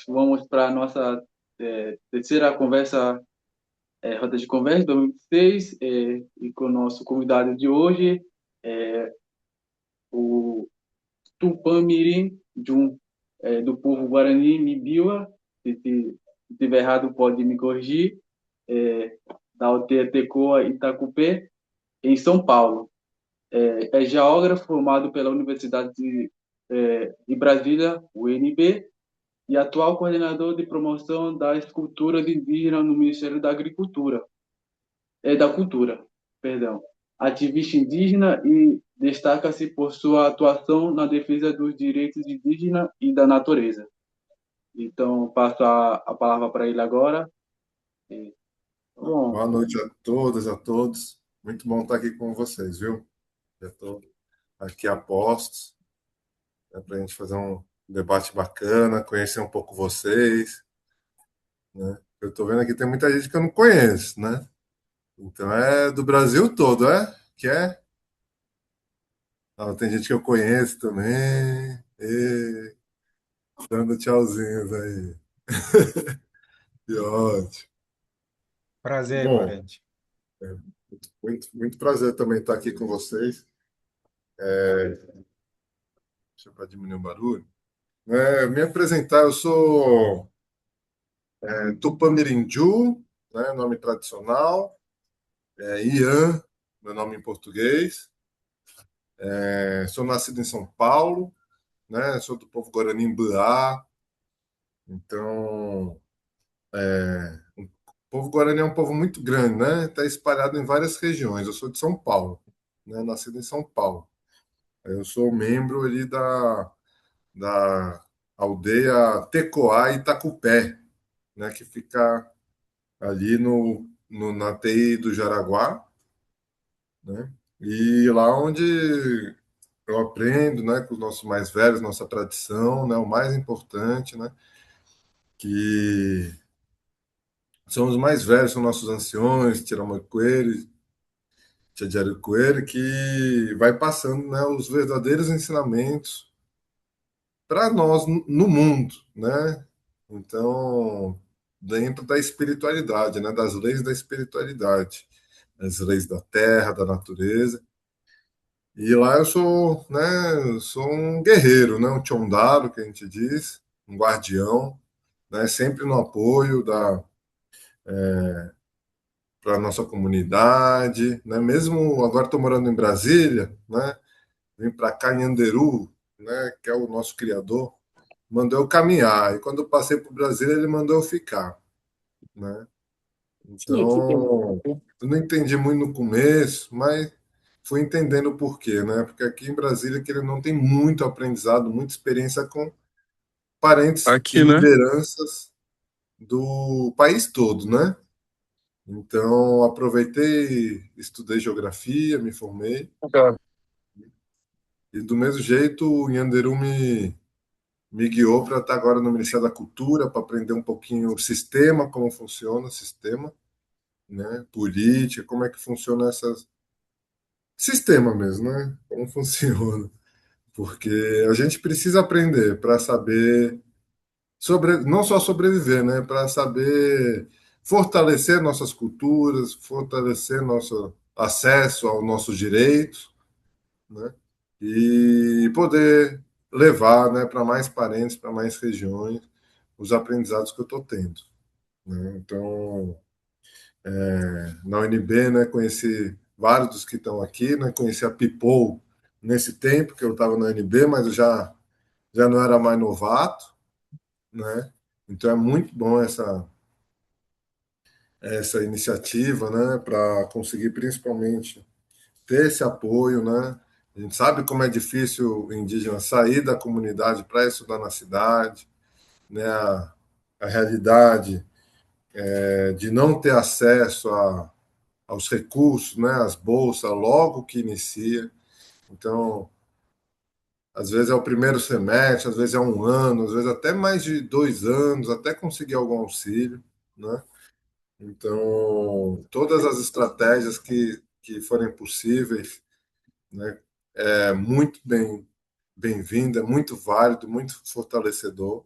Vamos para a nossa terceira conversa, roda de conversa 2026, e com o nosso convidado de hoje, é, o Tupã-Mirim, do povo Guarani Mibiwa. Se estiver errado, pode me corrigir, da aldeia Tecoa Itacupé, em São Paulo. É geógrafo formado pela Universidade de Brasília, UNB, e atual coordenador de promoção das culturas indígenas no Ministério da Agricultura, da Cultura, perdão. Ativista indígena e destaca-se por sua atuação na defesa dos direitos indígenas e da natureza. Então, passo a palavra para ele agora. E, bom, Boa noite a todas, a todos. Muito bom estar aqui com vocês, viu? Já estou aqui a postos, para a gente fazer um debate bacana, conhecer um pouco vocês, né? Eu estou vendo aqui tem muita gente que eu não conheço, né? Então é do Brasil todo, é? Que é? Ah, tem gente que eu conheço também. Dando tchauzinhos aí. Que ótimo. Prazer, Bom, parente. muito prazer também estar aqui com vocês. Deixa eu diminuir o barulho. Me apresentar, eu sou Tupamirinju, né, nome tradicional, Ian, meu nome em português. Sou nascido em São Paulo, né, sou do povo Guarani Mbuá. Então, o povo Guarani é um povo muito grande, né? Está espalhado em várias regiões. Eu sou de São Paulo, né, nascido em São Paulo. Eu sou membro ali da aldeia Tecoá Itacupé, né, que fica ali na TI do Jaraguá, né? E lá onde eu aprendo, né, com os nossos mais velhos, nossa tradição, né, o mais importante, né, que são os mais velhos, são nossos anciões, Tiramocoeiro, Tchadjaricoeiro, que vai passando, né, os verdadeiros ensinamentos para nós no mundo, né? Então, dentro da espiritualidade, né, das leis da espiritualidade, as leis da terra, da natureza. E lá eu sou, né, eu sou um guerreiro, né, um chondaro, que a gente diz, um guardião, né, sempre no apoio para a nossa comunidade, né, mesmo agora estou morando em Brasília, né, vim para cá em Anderu, né, que é o nosso criador, mandou eu caminhar, e quando eu passei por Brasília ele mandou eu ficar, né. sim, aqui tem Então, eu não entendi muito no começo, mas fui entendendo o porquê, né? Porque aqui em Brasília que ele não tem muito aprendizado, muita experiência com parentes e Aqui, né? lideranças do país todo, né? Então, aproveitei, estudei geografia, me formei, Tá. e do mesmo jeito o Nhanderu me guiou para estar agora no Ministério da Cultura, para aprender um pouquinho o sistema, como funciona o sistema, né? Política, como é que funciona essas sistema mesmo, né? Como funciona. Porque a gente precisa aprender para saber não só sobreviver, né? Para saber fortalecer nossas culturas, fortalecer nosso acesso aos nossos direitos, né? E poder levar, né, para mais parentes, para mais regiões, os aprendizados que eu estou tendo, né? Então, na UNB, né, conheci vários dos que estão aqui, né, conheci a Pipol nesse tempo que eu estava na UNB, mas eu já não era mais novato, né? Então é muito bom essa iniciativa, né, para conseguir principalmente ter esse apoio, né? A gente sabe como é difícil o indígena sair da comunidade para estudar na cidade, né? A realidade de não ter acesso aos recursos, né, às bolsas, logo que inicia. Então, às vezes é o primeiro semestre, às vezes é um ano, às vezes até mais de 2 anos, até conseguir algum auxílio, né? Então, todas as estratégias que forem possíveis, né, é muito bem-vindo, é muito válido, muito fortalecedor.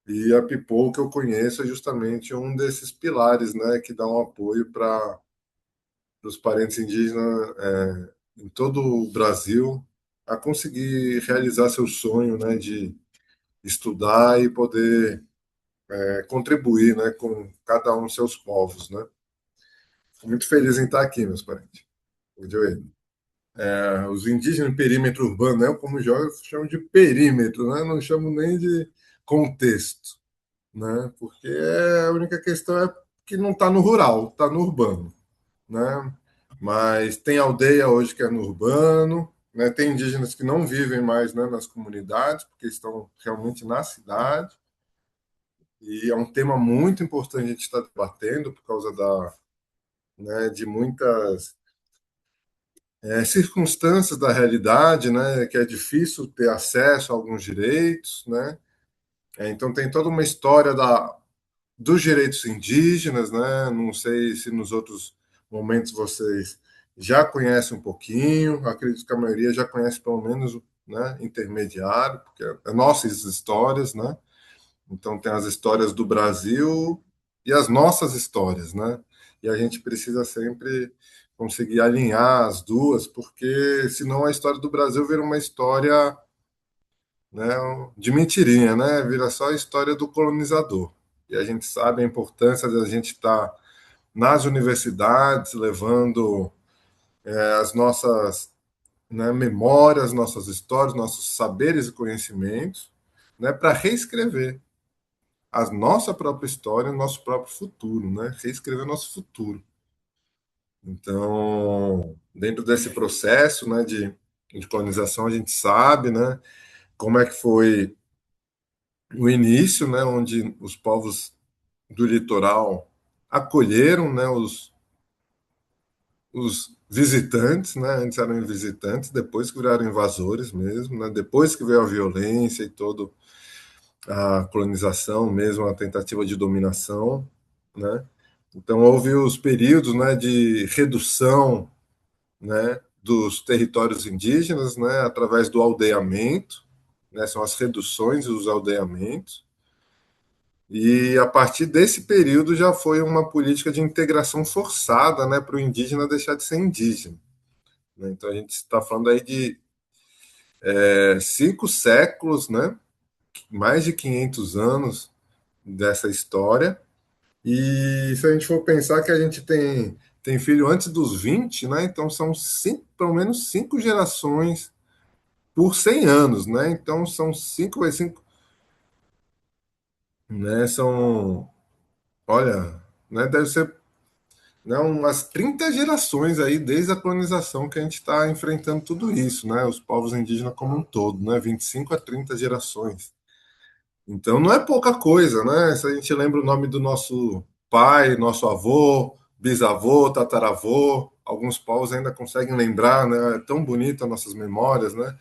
E a People que eu conheço é justamente um desses pilares, né, que dá um apoio para os parentes indígenas em todo o Brasil a conseguir realizar seu sonho, né, de estudar e poder contribuir, né, com cada um dos seus povos, né. Fico muito feliz em estar aqui, meus parentes. Os indígenas em perímetro urbano, né, eu como geógrafo chamo de perímetro, né, não chamo nem de contexto, né, porque a única questão é que não está no rural, está no urbano, né, mas tem aldeia hoje que é no urbano, né, tem indígenas que não vivem mais, né, nas comunidades, porque estão realmente na cidade, e é um tema muito importante a gente estar debatendo por causa de muitas circunstâncias da realidade, né, que é difícil ter acesso a alguns direitos, né. Então tem toda uma história dos direitos indígenas, né. Não sei se nos outros momentos vocês já conhecem um pouquinho. Acredito que a maioria já conhece pelo menos, né, intermediário, porque é nossas histórias, né. Então tem as histórias do Brasil e as nossas histórias, né? E a gente precisa sempre conseguir alinhar as duas, porque senão a história do Brasil vira uma história, né, de mentirinha, né? Vira só a história do colonizador. E a gente sabe a importância da gente estar nas universidades levando as nossas, né, memórias, nossas histórias, nossos saberes e conhecimentos, né, para reescrever a nossa própria história, o nosso próprio futuro, né? Reescrever nosso futuro. Então, dentro desse processo, né, de colonização, a gente sabe, né, como é que foi o início, né, onde os povos do litoral acolheram, né, os visitantes, né, antes eram visitantes, depois que viraram invasores mesmo, né, depois que veio a violência e toda a colonização mesmo, a tentativa de dominação, né. Então, houve os períodos, né, de redução, né, dos territórios indígenas, né, através do aldeamento, né, são as reduções e os aldeamentos. E a partir desse período já foi uma política de integração forçada, né, para o indígena deixar de ser indígena, né? Então a gente está falando aí de 5 séculos, né, mais de 500 anos dessa história. E se a gente for pensar que a gente tem filho antes dos 20, né? Então são pelo menos 5 gerações por 100 anos, né? Então são 5 vezes 5, né? Olha, né? Deve ser, né, umas 30 gerações aí desde a colonização que a gente está enfrentando tudo isso, né? Os povos indígenas como um todo, né? 25 a 30 gerações. Então não é pouca coisa, né? Se a gente lembra o nome do nosso pai, nosso avô, bisavô, tataravô, alguns povos ainda conseguem lembrar, né? É tão bonita nossas memórias, né?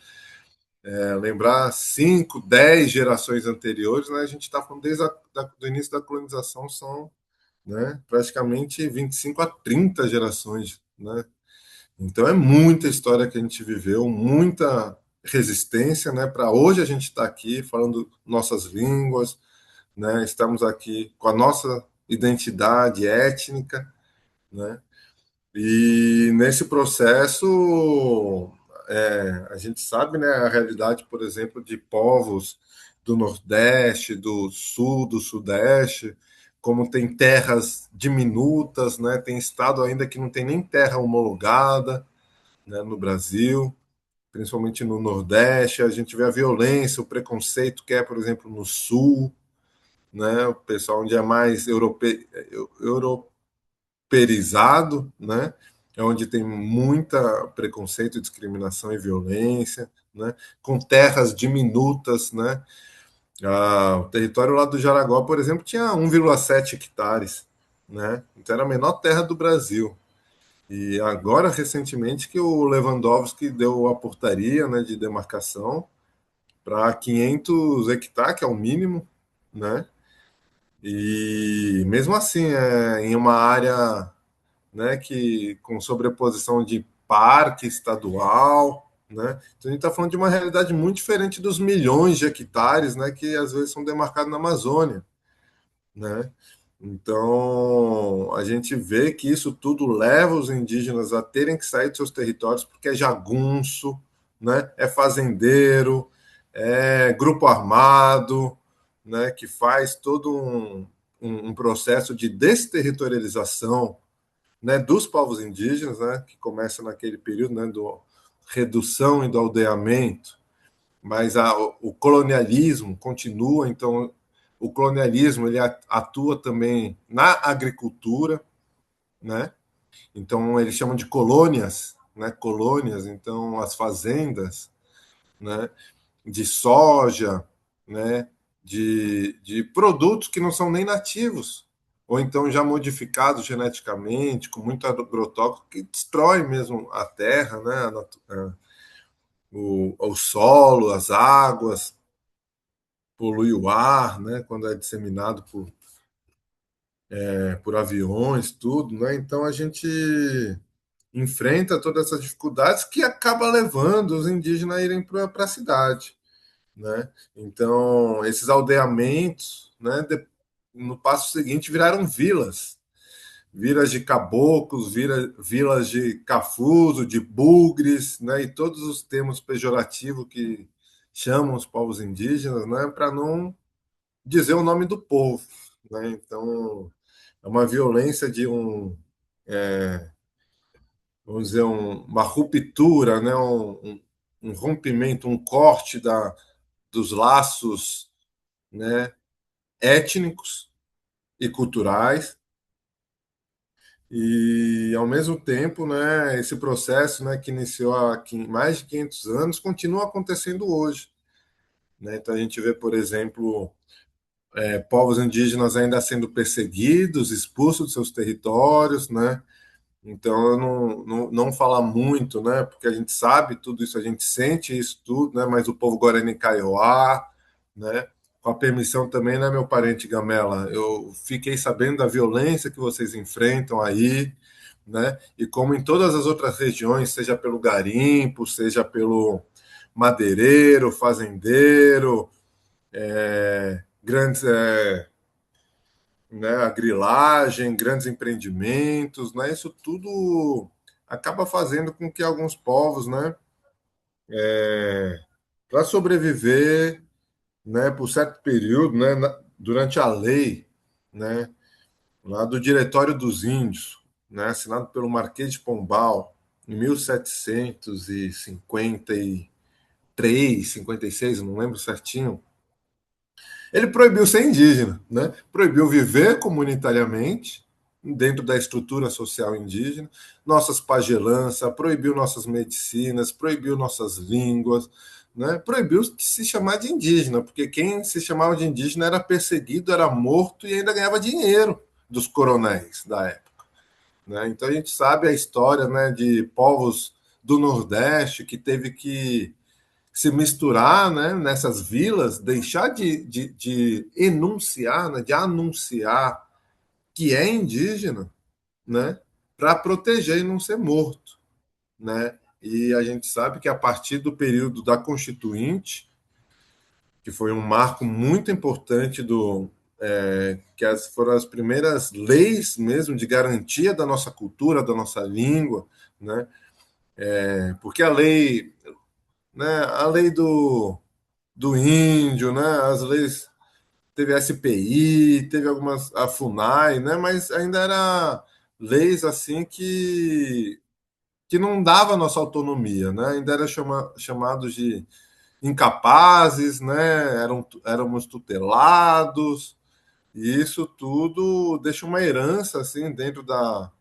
Lembrar 5, 10 gerações anteriores, né? A gente está falando desde do início da colonização, são, né, praticamente 25 a 30 gerações, né? Então é muita história que a gente viveu, muita resistência, né? Para hoje a gente está aqui falando nossas línguas, né? Estamos aqui com a nossa identidade étnica, né? E nesse processo a gente sabe, né, a realidade, por exemplo, de povos do Nordeste, do Sul, do Sudeste, como tem terras diminutas, né? Tem estado ainda que não tem nem terra homologada, né, no Brasil, principalmente no Nordeste. A gente vê a violência, o preconceito que é, por exemplo, no Sul, né, o pessoal onde é mais europeizado, né, é onde tem muita preconceito, discriminação e violência, né, com terras diminutas, né. O território lá do Jaraguá, por exemplo, tinha 1,7 hectares, né, então era a menor terra do Brasil. E agora, recentemente, que o Lewandowski deu a portaria, né, de demarcação para 500 hectares, que é o mínimo, né? E mesmo assim, em uma área, né, que com sobreposição de parque estadual, né? Então a gente está falando de uma realidade muito diferente dos milhões de hectares, né, que às vezes são demarcados na Amazônia, né? Então a gente vê que isso tudo leva os indígenas a terem que sair de seus territórios porque é jagunço, né? É fazendeiro, é grupo armado, né? Que faz todo um processo de desterritorialização, né? Dos povos indígenas, né? Que começa naquele período, né? Do redução e do aldeamento, mas o colonialismo continua, então o colonialismo ele atua também na agricultura, né? Então eles chamam de colônias, né? Colônias, então as fazendas, né? De soja, né? De produtos que não são nem nativos, ou então já modificados geneticamente, com muito agrotóxico, que destrói mesmo a terra, né? O solo, as águas, polui o ar, né, quando é disseminado por aviões, tudo, né? Então a gente enfrenta todas essas dificuldades que acaba levando os indígenas a irem para a cidade, né? Então esses aldeamentos, né, no passo seguinte viraram vilas, vilas de caboclos, vilas de cafuso, de bugres, né, e todos os termos pejorativos que chamam os povos indígenas, né, para não dizer o nome do povo, né? Então, é uma violência de vamos dizer, uma ruptura, né? Um rompimento, um corte dos laços, né? Étnicos e culturais. E, ao mesmo tempo, né, esse processo, né, que iniciou há mais de 500 anos continua acontecendo hoje, né? Então, a gente vê, por exemplo, povos indígenas ainda sendo perseguidos, expulsos de seus territórios, né? Então, eu não falar muito, né? Porque a gente sabe tudo isso, a gente sente isso tudo, né? Mas o povo Guarani Kaiowá, né? Com a permissão também, né, meu parente Gamela? Eu fiquei sabendo da violência que vocês enfrentam aí, né? E como em todas as outras regiões, seja pelo garimpo, seja pelo madeireiro, fazendeiro, grandes né, a grilagem, grandes empreendimentos, né, isso tudo acaba fazendo com que alguns povos, né, para sobreviver, né, por certo período, né, durante a lei, né, lá do Diretório dos Índios, né, assinado pelo Marquês de Pombal em 1753, 56, não lembro certinho. Ele proibiu ser indígena, né? Proibiu viver comunitariamente dentro da estrutura social indígena, nossas pagelanças, proibiu nossas medicinas, proibiu nossas línguas, né? Proibiu se chamar de indígena, porque quem se chamava de indígena era perseguido, era morto e ainda ganhava dinheiro dos coronéis da época, né? Então a gente sabe a história, né, de povos do Nordeste que teve que se misturar, né, nessas vilas, deixar de enunciar, né, de anunciar que é indígena, né, para proteger e não ser morto, né? E a gente sabe que a partir do período da Constituinte, que foi um marco muito importante que foram as primeiras leis mesmo de garantia da nossa cultura, da nossa língua, né? Porque a lei do índio, né? As leis teve a SPI, teve algumas a FUNAI, né? Mas ainda era leis assim que não dava nossa autonomia, né? Ainda era chamados de incapazes, né? Éramos tutelados e isso tudo deixa uma herança assim dentro das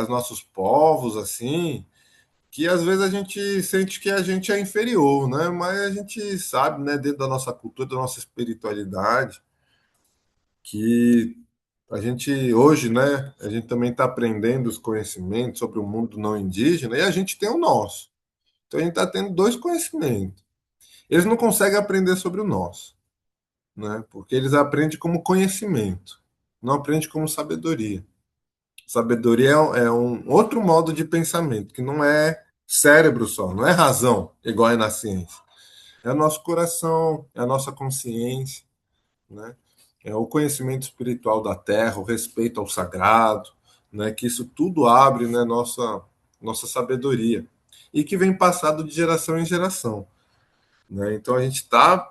nossos povos assim que às vezes a gente sente que a gente é inferior, né? Mas a gente sabe, né, dentro da nossa cultura, da nossa espiritualidade, que a gente hoje, né, a gente também está aprendendo os conhecimentos sobre o mundo não indígena e a gente tem o nosso. Então a gente está tendo dois conhecimentos. Eles não conseguem aprender sobre o nosso, né? Porque eles aprendem como conhecimento, não aprendem como sabedoria. Sabedoria é um outro modo de pensamento, que não é cérebro só, não é razão, igual é na ciência. É o nosso coração, é a nossa consciência, né? É o conhecimento espiritual da terra, o respeito ao sagrado, né? Que isso tudo abre, né, nossa sabedoria e que vem passado de geração em geração, né? Então a gente está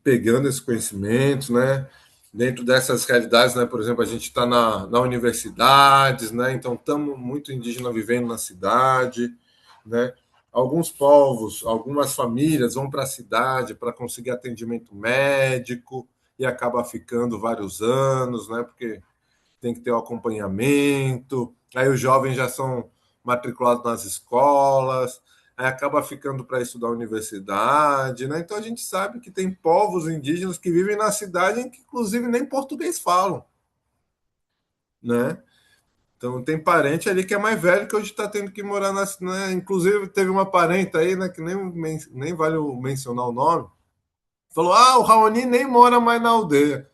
pegando esses conhecimentos, né? Dentro dessas realidades, né? Por exemplo, a gente está na universidades, né? Então estamos muito indígena vivendo na cidade, né? Alguns povos, algumas famílias vão para a cidade para conseguir atendimento médico e acaba ficando vários anos, né? Porque tem que ter o acompanhamento. Aí os jovens já são matriculados nas escolas, aí acaba ficando para estudar na universidade, né? Então a gente sabe que tem povos indígenas que vivem na cidade em que inclusive nem português falam, né? Então tem parente ali que é mais velho que hoje está tendo que morar na cidade, né? Inclusive teve uma parente aí, né, que nem vale mencionar o nome, falou: "Ah, o Raoni nem mora mais na aldeia",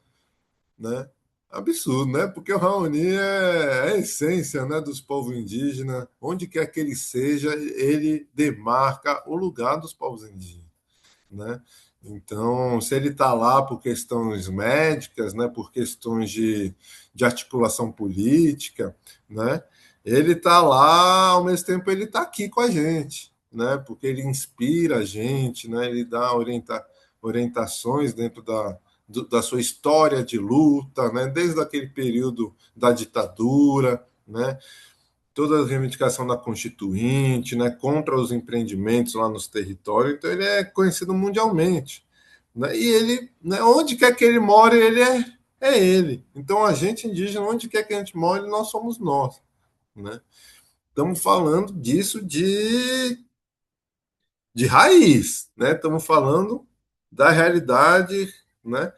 né? Absurdo, né? Porque o Raoni é a essência, né, dos povos indígenas. Onde quer que ele seja, ele demarca o lugar dos povos indígenas, né? Então, se ele está lá por questões médicas, né, por questões de articulação política, né, ele está lá, ao mesmo tempo ele está aqui com a gente, né, porque ele inspira a gente, né, ele dá orientações dentro da sua história de luta, né, desde aquele período da ditadura, né, toda a reivindicação da Constituinte, né, contra os empreendimentos lá nos territórios, então ele é conhecido mundialmente, né, e ele, né, onde quer que ele more, é ele. Então a gente indígena, onde quer que a gente more, nós somos nós, né? Estamos falando disso de raiz, né? Estamos falando da realidade, né,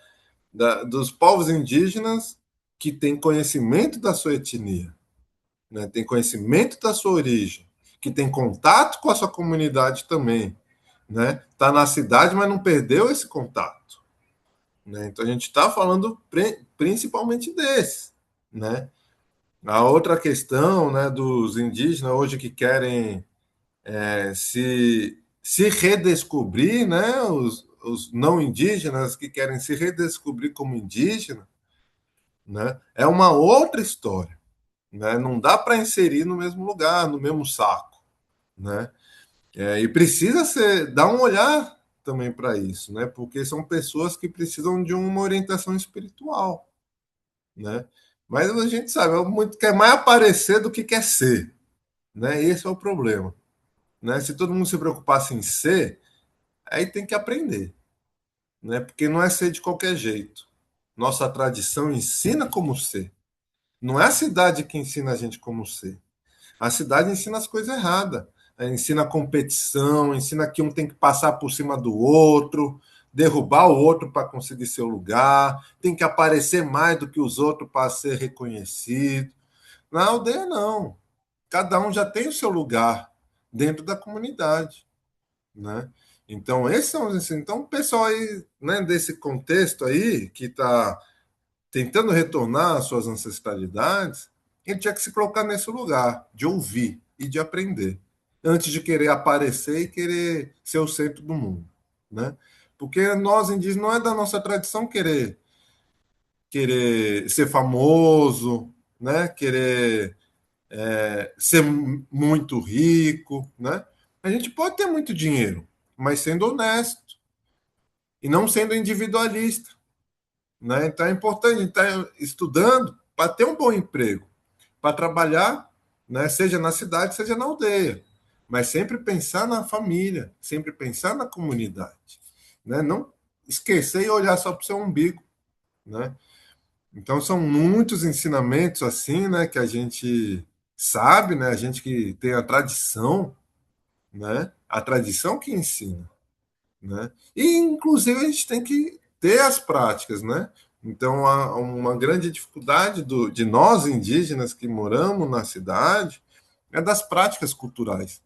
dos povos indígenas que têm conhecimento da sua etnia, né, tem conhecimento da sua origem, que tem contato com a sua comunidade também, né? Está na cidade, mas não perdeu esse contato, né? Então a gente está falando principalmente desse, né? A outra questão, né, dos indígenas hoje que querem se redescobrir, né? Os não indígenas que querem se redescobrir como indígena, né? É uma outra história, né? Não dá para inserir no mesmo lugar, no mesmo saco, né? E precisa dar um olhar também para isso, né? Porque são pessoas que precisam de uma orientação espiritual, né? Mas a gente sabe, muito quer mais aparecer do que quer ser, né? Esse é o problema, né? Se todo mundo se preocupasse em ser, aí tem que aprender, né? Porque não é ser de qualquer jeito. Nossa tradição ensina como ser. Não é a cidade que ensina a gente como ser. A cidade ensina as coisas erradas. Ensina a competição, ensina que um tem que passar por cima do outro, derrubar o outro para conseguir seu lugar, tem que aparecer mais do que os outros para ser reconhecido. Na aldeia, não. Cada um já tem o seu lugar dentro da comunidade, né? Então, esses são os ensinos. Então, o pessoal aí, né, desse contexto aí, que está tentando retornar às suas ancestralidades, ele tinha que se colocar nesse lugar de ouvir e de aprender, antes de querer aparecer e querer ser o centro do mundo, né? Porque nós indígenas não é da nossa tradição querer ser famoso, né? Querer ser muito rico, né? A gente pode ter muito dinheiro, mas sendo honesto e não sendo individualista, né? Então é importante estar estudando para ter um bom emprego, para trabalhar, né, seja na cidade, seja na aldeia, mas sempre pensar na família, sempre pensar na comunidade, né? Não esquecer e olhar só para o seu umbigo, né? Então são muitos ensinamentos assim, né, que a gente sabe, né, a gente que tem a tradição, né? A tradição que ensina, né? E inclusive a gente tem que ter as práticas, né? Então há uma grande dificuldade de nós indígenas que moramos na cidade é das práticas culturais,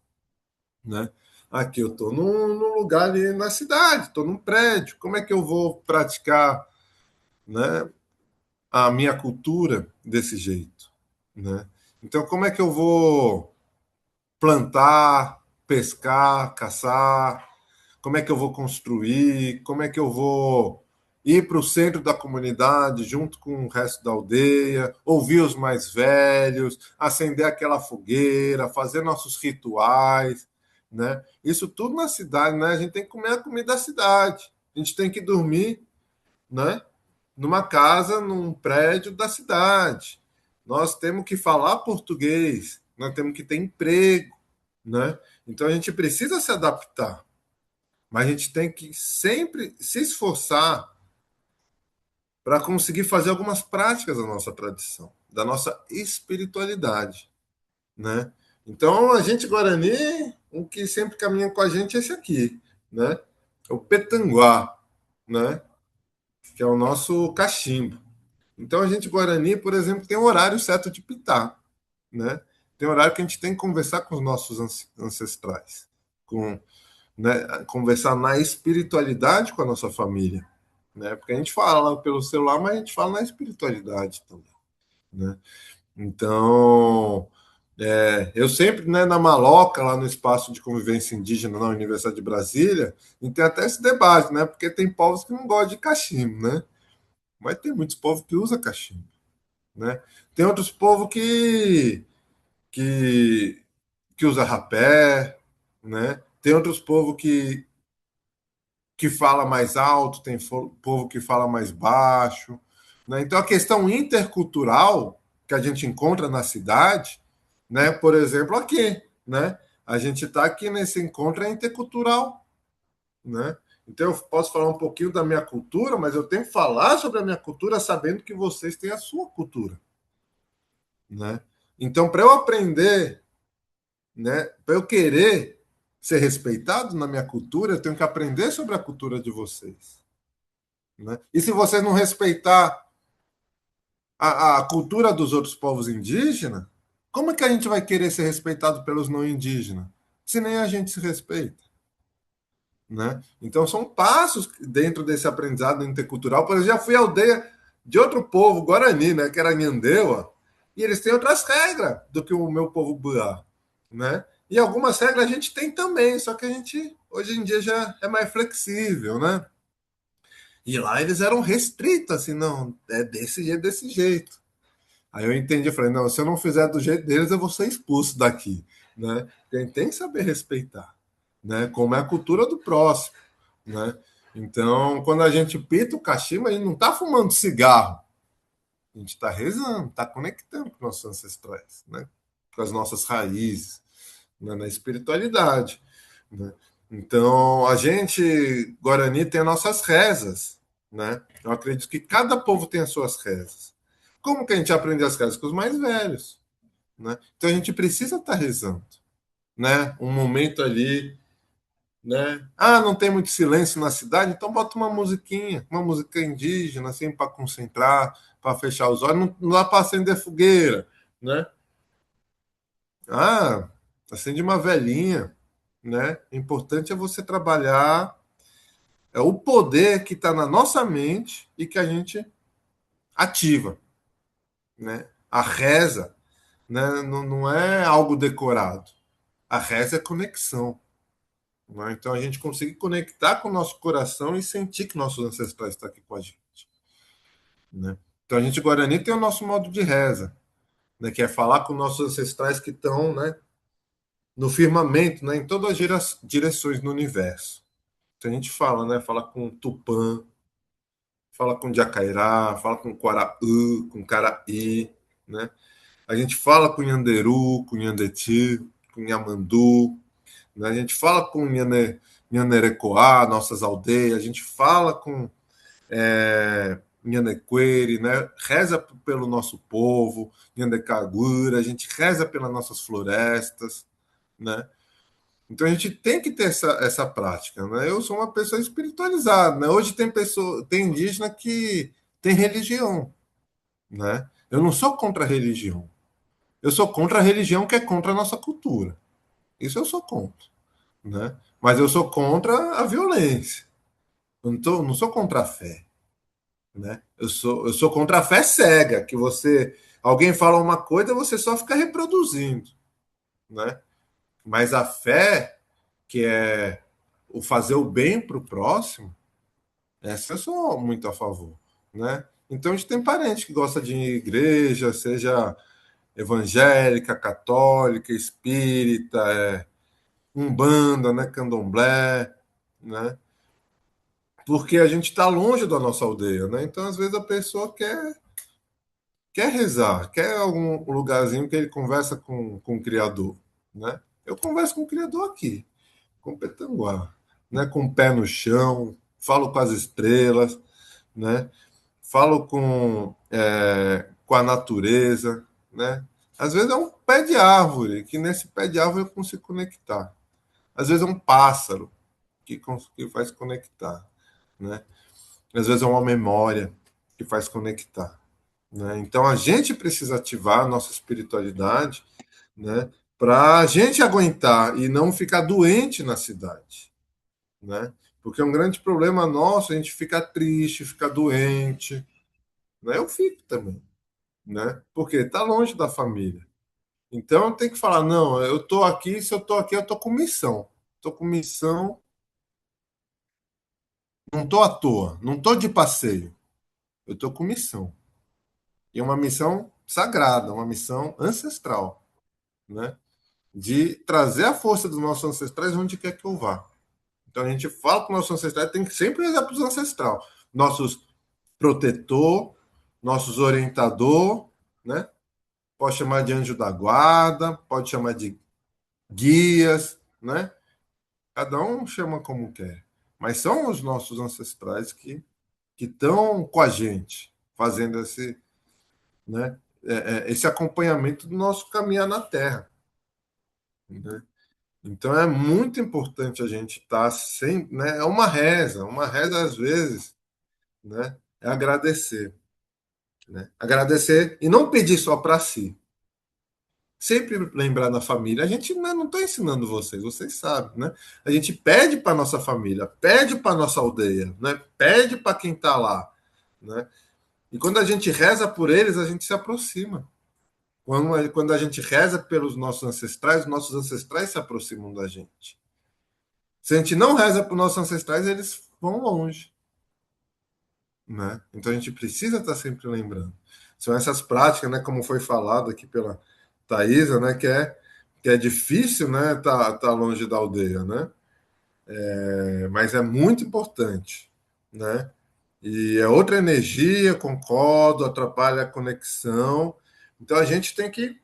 né? Aqui eu estou num lugar ali na cidade, estou num prédio, como é que eu vou praticar, né, a minha cultura desse jeito, né? Então como é que eu vou plantar, pescar, caçar, como é que eu vou construir, como é que eu vou ir para o centro da comunidade junto com o resto da aldeia, ouvir os mais velhos, acender aquela fogueira, fazer nossos rituais, né? Isso tudo na cidade, né? A gente tem que comer a comida da cidade, a gente tem que dormir, né? Numa casa, num prédio da cidade. Nós temos que falar português, nós temos que ter emprego, né? Então a gente precisa se adaptar, mas a gente tem que sempre se esforçar para conseguir fazer algumas práticas da nossa tradição, da nossa espiritualidade, né? Então a gente Guarani, o que sempre caminha com a gente é esse aqui, né? É o petanguá, né? Que é o nosso cachimbo. Então a gente Guarani, por exemplo, tem um horário certo de pitar, né? Tem um horário que a gente tem que conversar com os nossos ancestrais, com, né, conversar na espiritualidade com a nossa família, né? Porque a gente fala pelo celular, mas a gente fala na espiritualidade também, né? Então, eu sempre, né, na Maloca, lá no espaço de convivência indígena na Universidade de Brasília, e tem até esse debate, né? Porque tem povos que não gostam de cachimbo, né? Mas tem muitos povos que usam cachimbo, né? Tem outros povos que, que usa rapé, né? Tem outros povos que fala mais alto, tem povo que fala mais baixo, né? Então a questão intercultural que a gente encontra na cidade, né? Por exemplo, aqui, né? A gente está aqui nesse encontro intercultural, né? Então eu posso falar um pouquinho da minha cultura, mas eu tenho que falar sobre a minha cultura sabendo que vocês têm a sua cultura, né? Então para eu aprender, né? Para eu querer ser respeitado na minha cultura, eu tenho que aprender sobre a cultura de vocês, né? E se vocês não respeitar a cultura dos outros povos indígenas, como é que a gente vai querer ser respeitado pelos não indígenas, se nem a gente se respeita, né? Então são passos dentro desse aprendizado intercultural. Por exemplo, eu já fui à aldeia de outro povo, Guarani, né, que era Nhandeua, e eles têm outras regras do que o meu povo Buá, né? E algumas regras a gente tem também, só que a gente hoje em dia já é mais flexível, né? E lá eles eram restritos, assim, não, é desse jeito, desse jeito. Aí eu entendi, eu falei, não, se eu não fizer do jeito deles, eu vou ser expulso daqui, né? A gente tem que saber respeitar, né? Como é a cultura do próximo, né? Então, quando a gente pita o cachimbo, a gente não está fumando cigarro, a gente está rezando, está conectando com nossos ancestrais, né? Com as nossas raízes, né? Na espiritualidade, né? Então, a gente, Guarani, tem as nossas rezas, né? Eu acredito que cada povo tem as suas rezas. Como que a gente aprende as rezas? Com os mais velhos, né? Então, a gente precisa estar rezando, né? Um momento ali, né? Ah, não tem muito silêncio na cidade, então bota uma musiquinha, uma música indígena, assim, para concentrar, para fechar os olhos. Não dá para acender fogueira, né? Ah, acende uma velhinha, né? O importante é você trabalhar o poder que está na nossa mente e que a gente ativa, né? A reza, né? Não é algo decorado. A reza é conexão, né? Então a gente consegue conectar com o nosso coração e sentir que nossos ancestrais estão aqui com a gente, né? Então a gente Guarani tem o nosso modo de reza, né? Que é falar com nossos ancestrais que estão, né? No firmamento, né? Em todas as direções no universo. Então a gente fala, né? Fala com Tupã, fala com Jacairá, fala com Quaraú, com Caraí, né? A gente fala com Nhanderu, com Nhandeti, com Nhamandu, né? A gente fala com Nhanerecoá, nossas aldeias, a gente fala com Nhanequere, né? Reza pelo nosso povo, Nhandecagura, a gente reza pelas nossas florestas, né? Então a gente tem que ter essa prática, né? Eu sou uma pessoa espiritualizada, né? Hoje tem pessoa, tem indígena que tem religião, né? Eu não sou contra a religião. Eu sou contra a religião que é contra a nossa cultura. Isso eu sou contra, né? Mas eu sou contra a violência. Não sou contra a fé, né? Eu sou contra a fé cega, que você alguém fala uma coisa, você só fica reproduzindo, né? Mas a fé que é o fazer o bem para o próximo, essa eu sou muito a favor, né? Então a gente tem parente que gosta de ir em igreja, seja evangélica, católica, espírita, umbanda, né, candomblé, né? Porque a gente está longe da nossa aldeia, né? Então às vezes a pessoa quer rezar, quer algum lugarzinho que ele conversa com o Criador, né? Eu converso com o Criador aqui, com Petanguá, né? Com o pé no chão, falo com as estrelas, né? Falo com a natureza, né? Às vezes é um pé de árvore, que nesse pé de árvore eu consigo conectar. Às vezes é um pássaro que faz conectar, né? Às vezes é uma memória que faz conectar, né? Então a gente precisa ativar a nossa espiritualidade, né? Para a gente aguentar e não ficar doente na cidade, né? Porque é um grande problema nosso, a gente fica triste, fica doente, né? Eu fico também, né? Porque está longe da família. Então tem que falar, não, eu estou aqui, se eu estou aqui, eu estou com missão. Estou com missão, não estou à toa, não estou de passeio. Eu estou com missão. E é uma missão sagrada, uma missão ancestral, né? De trazer a força dos nossos ancestrais onde quer que eu vá. Então a gente fala com nossos ancestrais, tem que sempre olhar para os ancestrais. Nossos protetor, nossos orientador, né? Pode chamar de anjo da guarda, pode chamar de guias, né? Cada um chama como quer. Mas são os nossos ancestrais que estão com a gente, fazendo né, esse acompanhamento do nosso caminhar na Terra. Né? Então é muito importante a gente estar sempre. Né, é uma reza às vezes, né, é agradecer. Né? Agradecer e não pedir só para si. Sempre lembrar da família. A gente não está ensinando vocês, vocês sabem, né? A gente pede para nossa família, pede para nossa aldeia, né? Pede para quem está lá, né? E quando a gente reza por eles, a gente se aproxima. Quando a gente reza pelos nossos ancestrais se aproximam da gente. Se a gente não reza para os nossos ancestrais, eles vão longe, né? Então a gente precisa estar sempre lembrando. São essas práticas, né? Como foi falado aqui pela Thaisa, né? Que é difícil, né? Tá longe da aldeia, né? Mas é muito importante, né? E é outra energia, concordo, atrapalha a conexão. Então a gente tem que,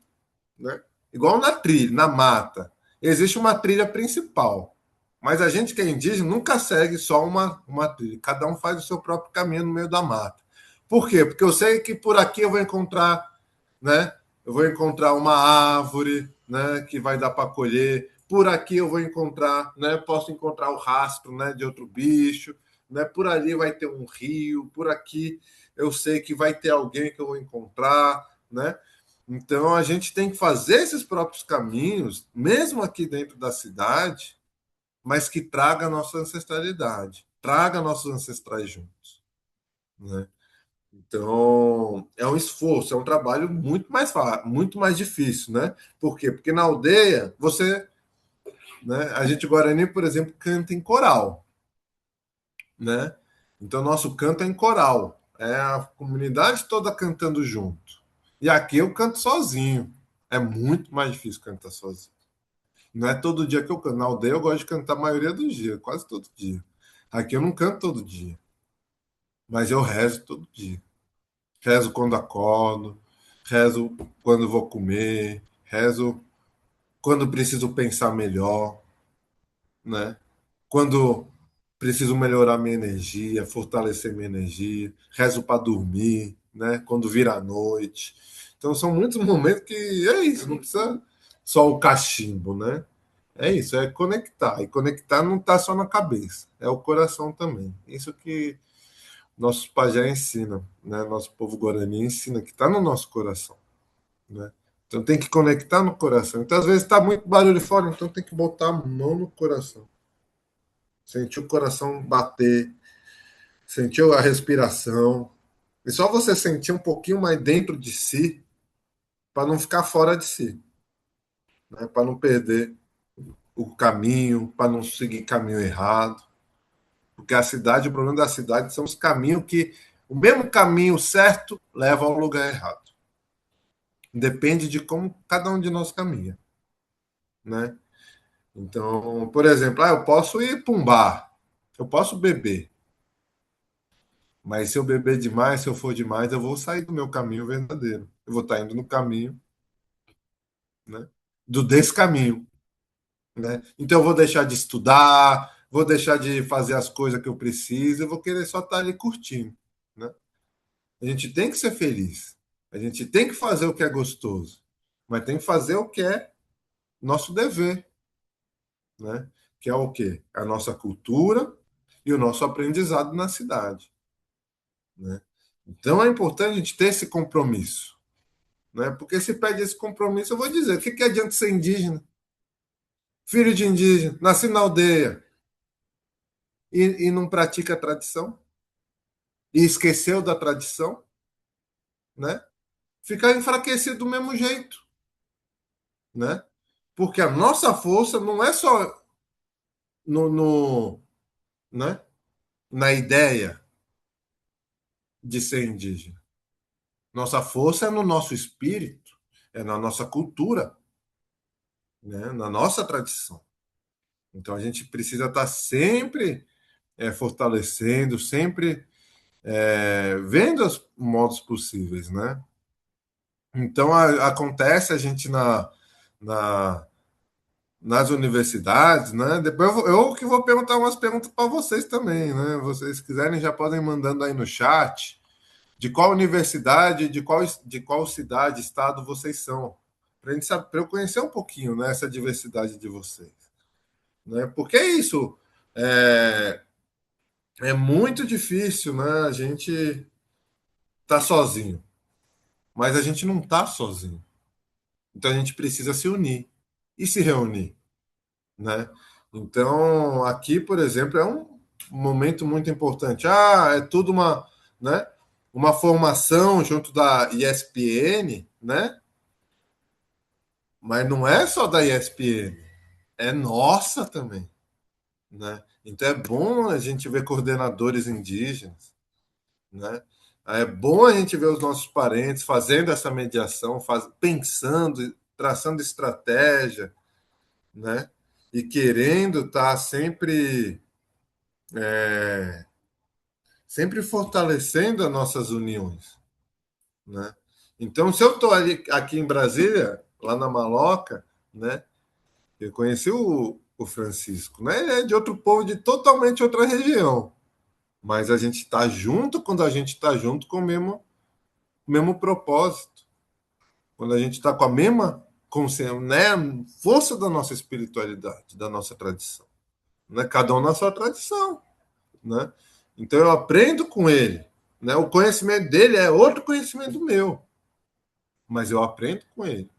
né? Igual na trilha, na mata, existe uma trilha principal, mas a gente que é indígena nunca segue só uma trilha. Cada um faz o seu próprio caminho no meio da mata. Por quê? Porque eu sei que por aqui eu vou encontrar, né? Eu vou encontrar uma árvore, né? Que vai dar para colher. Por aqui eu vou encontrar, né? Posso encontrar o rastro, né? De outro bicho, né? Por ali vai ter um rio. Por aqui eu sei que vai ter alguém que eu vou encontrar, né? Então a gente tem que fazer esses próprios caminhos, mesmo aqui dentro da cidade, mas que traga a nossa ancestralidade, traga nossos ancestrais juntos, né? Então, é um esforço, é um trabalho muito mais difícil, né? Por quê? Porque na aldeia, né, a gente Guarani, por exemplo, canta em coral, né? Então, nosso canto é em coral, é a comunidade toda cantando junto. E aqui eu canto sozinho. É muito mais difícil cantar sozinho. Não é todo dia que eu canto. Na aldeia eu gosto de cantar a maioria dos dias, quase todo dia. Aqui eu não canto todo dia, mas eu rezo todo dia. Rezo quando acordo, rezo quando vou comer, rezo quando preciso pensar melhor, né? Quando preciso melhorar minha energia, fortalecer minha energia, rezo para dormir, né? Quando vira a noite. Então são muitos momentos que é isso, não precisa só o cachimbo, né? É isso, é conectar. E conectar não está só na cabeça, é o coração também. Isso que nossos pajés ensinam, né? Nosso povo guarani ensina que está no nosso coração, né? Então tem que conectar no coração. Então às vezes está muito barulho fora, então tem que botar a mão no coração. Sentir o coração bater, sentir a respiração. E só você sentir um pouquinho mais dentro de si para não ficar fora de si, né? Para não perder. o caminho, para não seguir caminho errado. Porque a cidade, o problema da cidade são os caminhos que o mesmo caminho certo leva ao lugar errado. Depende de como cada um de nós caminha, né? Então, por exemplo, eu posso ir para um bar, eu posso beber, mas se eu beber demais, se eu for demais, eu vou sair do meu caminho verdadeiro. Eu vou estar indo no caminho, né, do descaminho, né? Então eu vou deixar de estudar, vou deixar de fazer as coisas que eu preciso, eu vou querer só estar ali curtindo, né? A gente tem que ser feliz. A gente tem que fazer o que é gostoso, mas tem que fazer o que é nosso dever, né? Que é o quê? A nossa cultura e o nosso aprendizado na cidade, né? Então é importante a gente ter esse compromisso, né? Porque se pede esse compromisso, eu vou dizer, o que que adianta ser indígena? Filho de indígena, nasci na aldeia e não pratica a tradição? E esqueceu da tradição, né? Ficar enfraquecido do mesmo jeito, né? Porque a nossa força não é só no, né, na ideia de ser indígena. Nossa força é no nosso espírito, é na nossa cultura, né, na nossa tradição. Então a gente precisa estar sempre fortalecendo, sempre vendo os modos possíveis, né? Então acontece a gente na, nas universidades, né? Depois eu que vou perguntar umas perguntas para vocês também, né? Vocês quiserem já podem ir mandando aí no chat de qual universidade, de qual cidade, estado vocês são, para gente saber, para eu conhecer um pouquinho, né, essa diversidade de vocês, né? Porque é isso, é, é muito difícil, né? A gente tá sozinho, mas a gente não tá sozinho. Então a gente precisa se unir e se reunir, né? Então, aqui, por exemplo, é um momento muito importante. É tudo né, uma formação junto da ESPN, né? Mas não é só da ESPN, é nossa também, né? Então é bom a gente ver coordenadores indígenas, né? É bom a gente ver os nossos parentes fazendo essa mediação, pensando, traçando estratégia, né? E querendo estar sempre fortalecendo as nossas uniões, né? Então, se eu estou ali aqui em Brasília, lá na Maloca, né? Eu conheci o Francisco, né? Ele é de outro povo, de totalmente outra região, mas a gente está junto quando a gente está junto com o mesmo propósito, quando a gente está com a mesma consciência, né? Força da nossa espiritualidade, da nossa tradição, né? Cada um na sua tradição, né? Então eu aprendo com ele, né? O conhecimento dele é outro conhecimento meu, mas eu aprendo com ele,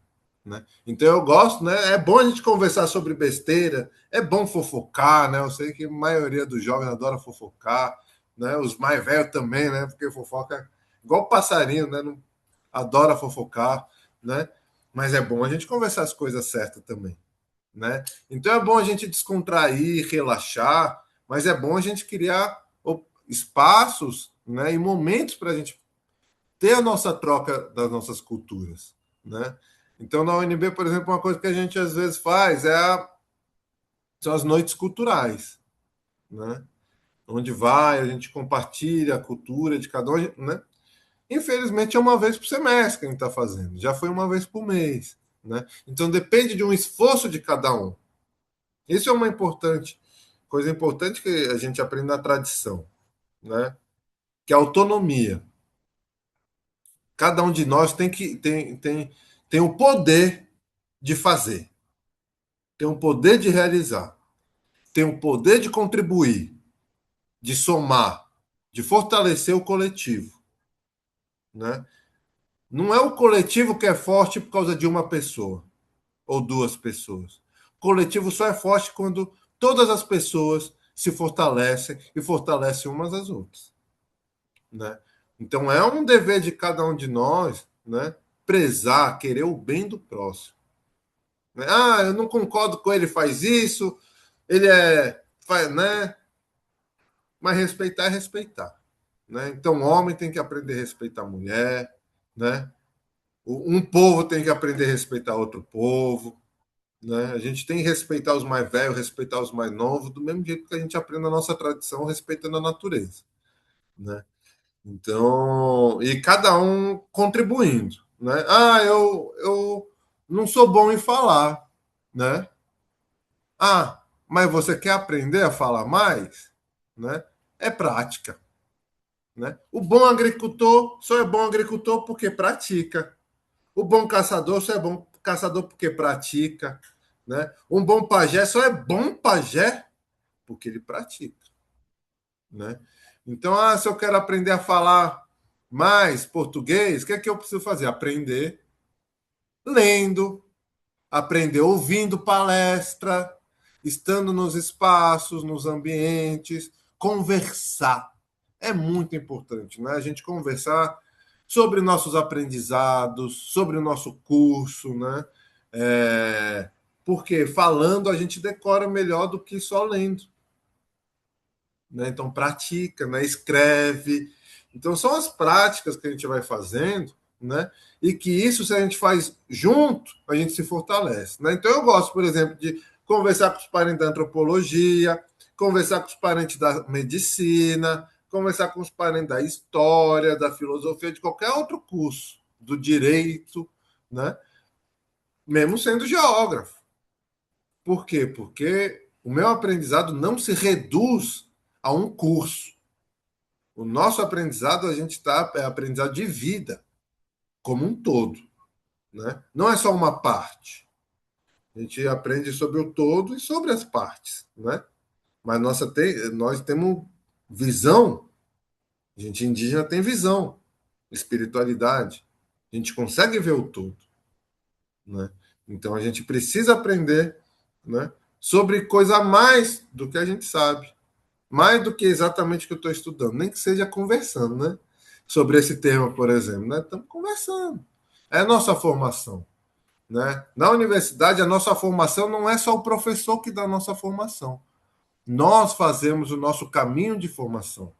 né? Então eu gosto, né? É bom a gente conversar sobre besteira, é bom fofocar, né? Eu sei que a maioria dos jovens adora fofocar, né? Os mais velhos também, né? Porque fofoca é igual passarinho, né? Não, adora fofocar, né? Mas é bom a gente conversar as coisas certas também, né? Então é bom a gente descontrair, relaxar, mas é bom a gente criar espaços, né, e momentos para a gente ter a nossa troca das nossas culturas, né? Então na UNB, por exemplo, uma coisa que a gente às vezes faz são as noites culturais, né? Onde vai, a gente compartilha a cultura de cada um, né? Infelizmente é uma vez por semestre que a gente está fazendo, já foi uma vez por mês, né? Então depende de um esforço de cada um. Isso é uma coisa importante que a gente aprende na tradição, né? Que é a autonomia. Cada um de nós tem o poder de fazer, tem o poder de realizar, tem o poder de contribuir, de somar, de fortalecer o coletivo, né? Não é o coletivo que é forte por causa de uma pessoa ou duas pessoas. O coletivo só é forte quando todas as pessoas se fortalecem e fortalecem umas às outras, né? Então é um dever de cada um de nós, né, prezar, querer o bem do próximo, Né? Ah, eu não concordo com ele, faz isso, ele é. Faz, né? Mas respeitar é respeitar. Né? Então, o homem tem que aprender a respeitar a mulher, né? Um povo tem que aprender a respeitar outro povo. Né? A gente tem que respeitar os mais velhos, respeitar os mais novos, do mesmo jeito que a gente aprende a nossa tradição respeitando a natureza. Né? Então, e cada um contribuindo. Né? Ah, eu não sou bom em falar. Né? Ah, mas você quer aprender a falar mais? Né? É prática. Né? O bom agricultor só é bom agricultor porque pratica. O bom caçador só é bom caçador porque pratica. Né? Um bom pajé só é bom pajé porque ele pratica. Né? Então, se eu quero aprender a falar mais português, o que é que eu preciso fazer? Aprender lendo, aprender ouvindo palestra, estando nos espaços, nos ambientes, conversar. É muito importante, né? A gente conversar sobre nossos aprendizados, sobre o nosso curso, né? Porque falando a gente decora melhor do que só lendo. Né? Então pratica, né? Escreve. Então são as práticas que a gente vai fazendo, né? E que isso, se a gente faz junto, a gente se fortalece. Né? Então eu gosto, por exemplo, de conversar com os parentes da antropologia, conversar com os parentes da medicina, conversar com os parentes da história, da filosofia, de qualquer outro curso, do direito, né? Mesmo sendo geógrafo. Por quê? Porque o meu aprendizado não se reduz a um curso. O nosso aprendizado, a gente está é aprendizado de vida como um todo, né? Não é só uma parte. A gente aprende sobre o todo e sobre as partes, né? Mas nós temos visão. A gente indígena tem visão, espiritualidade. A gente consegue ver o todo, né? Então a gente precisa aprender, né? Sobre coisa a mais do que a gente sabe. Mais do que exatamente o que eu estou estudando, nem que seja conversando, né? Sobre esse tema, por exemplo, né? Estamos conversando. É a nossa formação, né? Na universidade, a nossa formação não é só o professor que dá a nossa formação. Nós fazemos o nosso caminho de formação.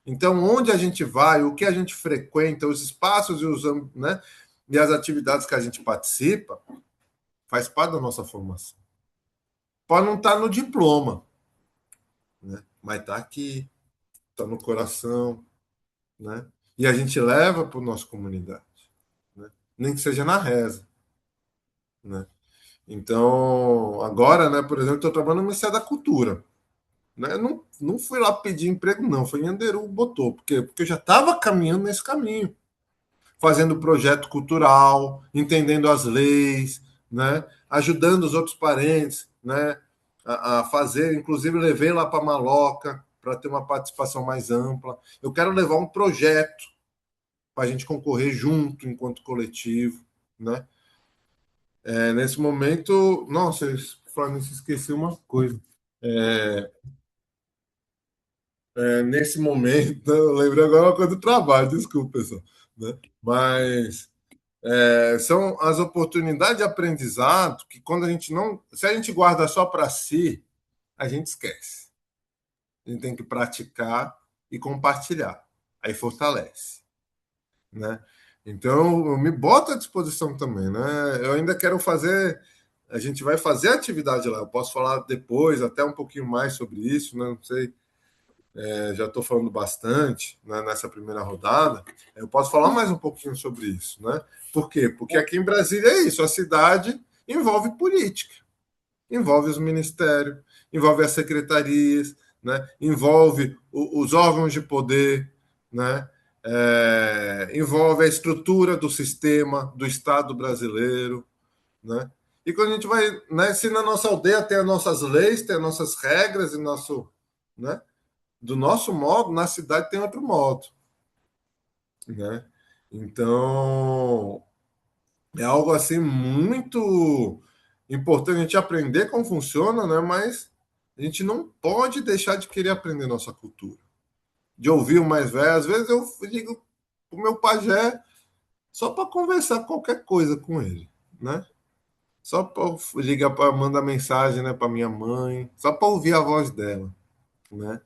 Então, onde a gente vai, o que a gente frequenta, os espaços né? E as atividades que a gente participa, faz parte da nossa formação. Pode não estar no diploma, né? Mas está aqui, está no coração, né? E a gente leva para a nossa comunidade, né? Nem que seja na reza, né? Então, agora, né, por exemplo, estou trabalhando no Ministério da Cultura, né? Não fui lá pedir emprego, não, foi em Anderu botou, porque eu já estava caminhando nesse caminho, fazendo projeto cultural, entendendo as leis, né? Ajudando os outros parentes, né? A fazer, inclusive levei lá para Maloca para ter uma participação mais ampla. Eu quero levar um projeto para a gente concorrer junto enquanto coletivo, né? Nesse momento, nossa, falando isso, esqueci uma coisa. Nesse momento, eu lembrei agora uma coisa do trabalho, desculpa, pessoal, né? Mas são as oportunidades de aprendizado que quando a gente não, se a gente guarda só para si, a gente esquece. A gente tem que praticar e compartilhar. Aí fortalece, né? Então, eu me boto à disposição também, né? Eu ainda quero fazer, a gente vai fazer atividade lá. Eu posso falar depois, até um pouquinho mais sobre isso, né? Não sei, já estou falando bastante, né, nessa primeira rodada. Eu posso falar mais um pouquinho sobre isso, né? Por quê? Porque aqui em Brasília é isso, a cidade envolve política, envolve os ministérios, envolve as secretarias, né? Envolve os órgãos de poder, né? Envolve a estrutura do sistema do Estado brasileiro, né? E quando a gente vai, né, se na nossa aldeia tem as nossas leis, tem as nossas regras e nosso, né, do nosso modo, na cidade tem outro modo, né? Então, é algo assim muito importante a gente aprender como funciona, né? Mas a gente não pode deixar de querer aprender nossa cultura, de ouvir o mais velho. Às vezes eu digo o meu pajé só para conversar qualquer coisa com ele, né? só para ligar para mandar mensagem, né, para minha mãe, só para ouvir a voz dela, né?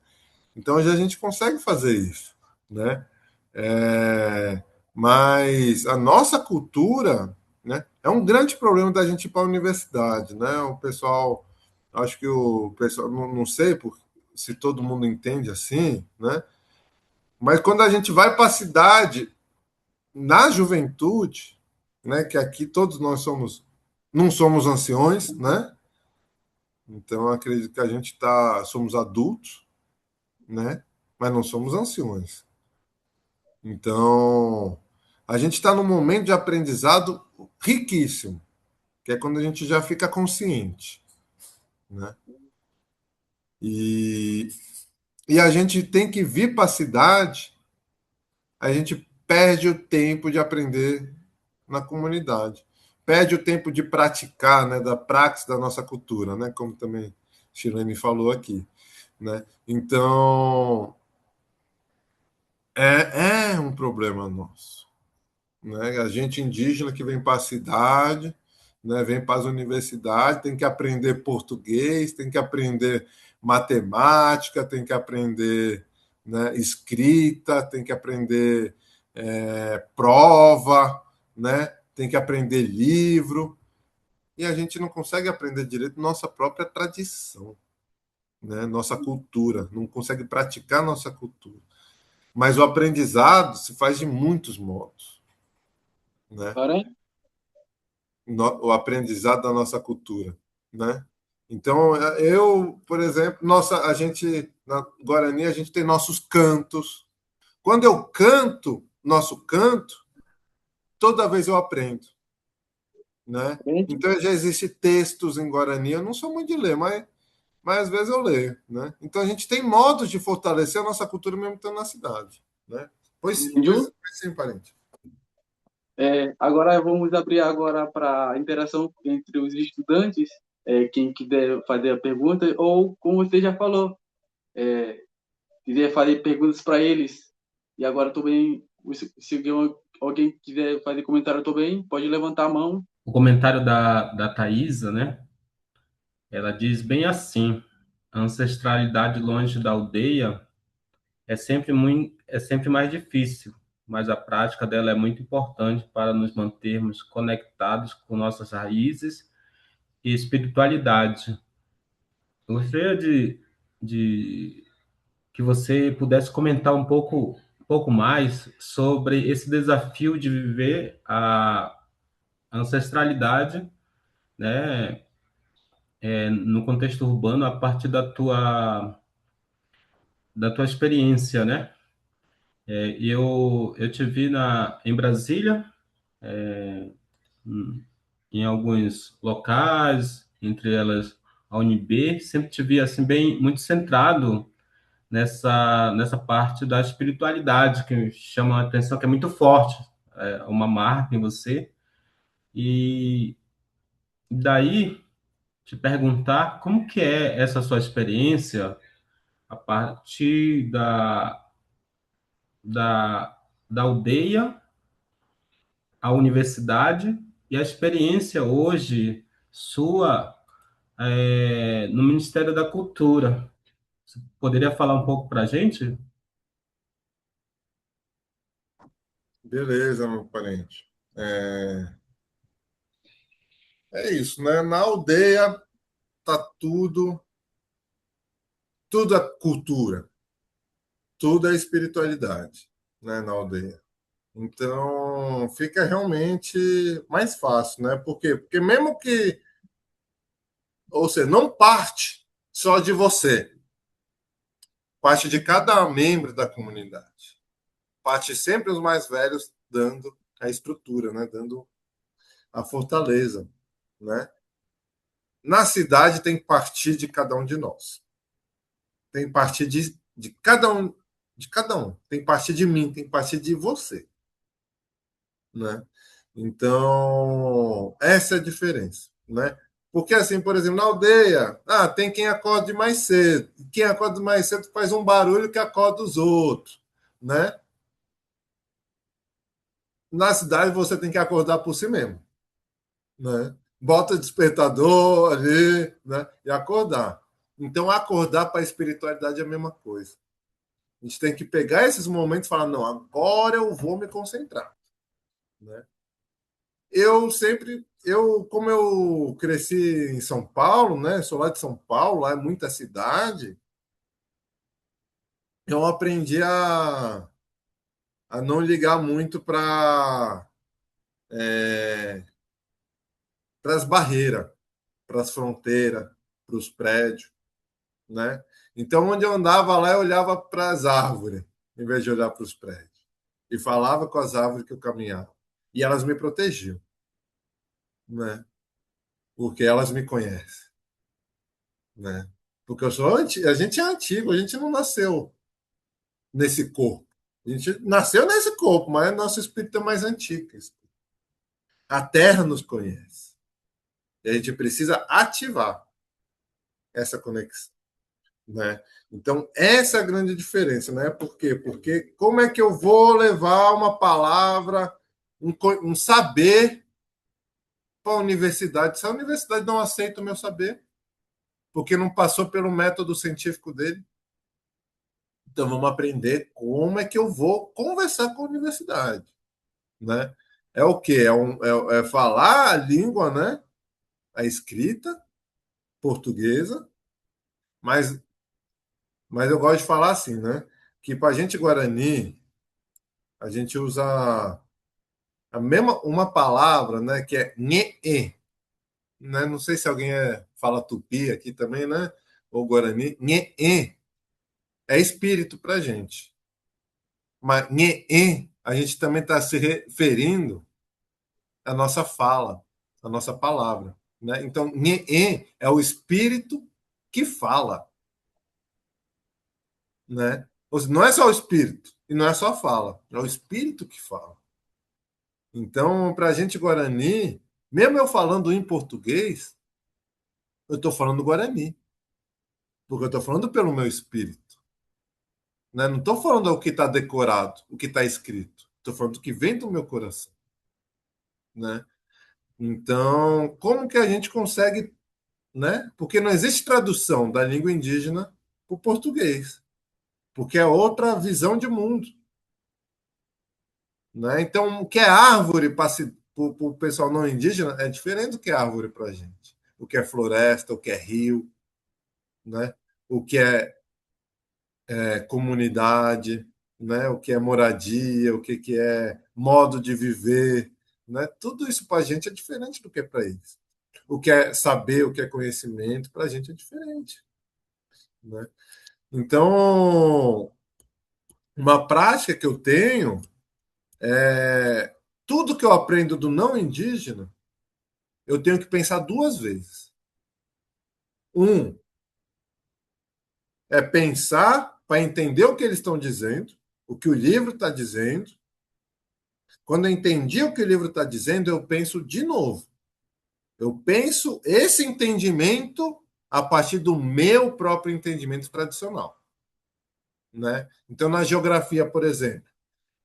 Então hoje a gente consegue fazer isso, né? É, mas a nossa cultura, né, é um grande problema da gente ir para a universidade, né? O pessoal, acho que o pessoal, não sei se todo mundo entende assim, né? Mas quando a gente vai para a cidade, na juventude, né, que aqui todos nós não somos anciões, né? Então eu acredito que a gente somos adultos, né? Mas não somos anciões. Então, a gente está num momento de aprendizado riquíssimo, que é quando a gente já fica consciente, né? E, e a gente tem que vir para a cidade, a gente perde o tempo de aprender na comunidade, perde o tempo de praticar, né, da prática da nossa cultura, né, como também Chilene falou aqui, né? Então, é um problema nosso, né? A gente indígena que vem para a cidade, né, vem para as universidades, tem que aprender português, tem que aprender matemática, tem que aprender, né, escrita, tem que aprender prova, né, tem que aprender livro, e a gente não consegue aprender direito nossa própria tradição, né, nossa cultura, não consegue praticar nossa cultura. Mas o aprendizado se faz de muitos modos, né? Para O aprendizado da nossa cultura, né? Então, eu, por exemplo, a gente na Guarani a gente tem nossos cantos. Quando eu canto nosso canto, toda vez eu aprendo, né? frente, Então já existe textos em Guarani. Eu não sou muito de ler, mas às vezes eu leio, né? Então a gente tem modos de fortalecer a nossa cultura mesmo estando na cidade, né? Ju. Pois sim, parente. Agora vamos abrir agora para a interação entre os estudantes, quem quiser fazer a pergunta, ou como você já falou, é, quiser fazer perguntas para eles. E agora também, se alguém quiser fazer comentário também, pode levantar a mão. O comentário da Thaisa, né? Ela diz bem assim: a ancestralidade longe da aldeia é sempre mais difícil, mas a prática dela é muito importante para nos mantermos conectados com nossas raízes e espiritualidade. Eu gostaria de que você pudesse comentar um pouco mais sobre esse desafio de viver a ancestralidade, né, no contexto urbano a partir da tua experiência, né? Eu te vi em Brasília, em alguns locais, entre elas a UNB, sempre te vi assim bem muito centrado nessa parte da espiritualidade que chama a atenção, que é muito forte, é uma marca em você. E daí te perguntar como que é essa sua experiência a partir da, da aldeia à universidade e a experiência hoje sua no Ministério da Cultura. Você poderia falar um pouco para a gente? Beleza, meu parente. É isso, né? Na aldeia tá tudo é cultura, tudo é espiritualidade, né? Na aldeia. Então fica realmente mais fácil, né? Por quê? Porque mesmo que, ou seja, não parte só de você, parte de cada membro da comunidade, parte sempre os mais velhos dando a estrutura, né? Dando a fortaleza, né? Na cidade tem que partir de cada um de nós. Tem que partir de cada um, de cada um. Tem que partir de mim, tem que partir de você, né? Então, essa é a diferença, né? Porque assim, por exemplo, na aldeia, tem quem acorde mais cedo. Quem acorda mais cedo faz um barulho que acorda os outros, né? Na cidade você tem que acordar por si mesmo, né? bota o despertador ali, né? E acordar. Então, acordar para a espiritualidade é a mesma coisa. A gente tem que pegar esses momentos e falar, não, agora eu vou me concentrar. Né? Como eu cresci em São Paulo, né? Sou lá de São Paulo, lá é muita cidade, eu aprendi a não ligar muito para as barreiras, para as fronteiras, para os prédios, né? Então, onde eu andava lá, eu olhava para as árvores, em vez de olhar para os prédios. E falava com as árvores que eu caminhava. E elas me protegiam, né? Porque elas me conhecem, né? Porque a gente é antigo, a gente não nasceu nesse corpo. A gente nasceu nesse corpo, mas nosso espírito é mais antigo. A Terra nos conhece. E a gente precisa ativar essa conexão, né? Então, essa é a grande diferença, né? Por quê? Porque como é que eu vou levar uma palavra, um saber para a universidade se a universidade não aceita o meu saber, porque não passou pelo método científico dele? Então, vamos aprender como é que eu vou conversar com a universidade, né? É o quê? É falar a língua, né? A escrita portuguesa, mas, mas eu gosto de falar assim, né? Que para a gente Guarani, a gente usa uma palavra, né? Que é nhe, né? Não sei se alguém fala tupi aqui também, né? Ou Guarani. Nhe é espírito para a gente. Mas nhe, a gente também está se referindo à nossa fala, à nossa palavra. Né? Então, nhe é o espírito que fala. Né? Não é só o espírito, e não é só a fala, é o espírito que fala. Então, para a gente Guarani, mesmo eu falando em português, eu estou falando Guarani, porque eu estou falando pelo meu espírito. Né? Não estou falando o que está decorado, o que está escrito. Estou falando do que vem do meu coração. Né? Então, como que a gente consegue, né? Porque não existe tradução da língua indígena para o português, porque é outra visão de mundo. Né? Então, o que é árvore para o pessoal não indígena é diferente do que é árvore para a gente. O que é floresta, o que é rio, né? O que é comunidade, né? O que é moradia, que é modo de viver. Né? Tudo isso para a gente é diferente do que é para eles. O que é saber, o que é conhecimento, para a gente é diferente. Né? Então, uma prática que eu tenho é tudo que eu aprendo do não indígena, eu tenho que pensar duas vezes. É pensar para entender o que eles estão dizendo, o que o livro está dizendo. Quando eu entendi o que o livro está dizendo, eu penso de novo. Eu penso esse entendimento a partir do meu próprio entendimento tradicional. Né? Então, na geografia, por exemplo,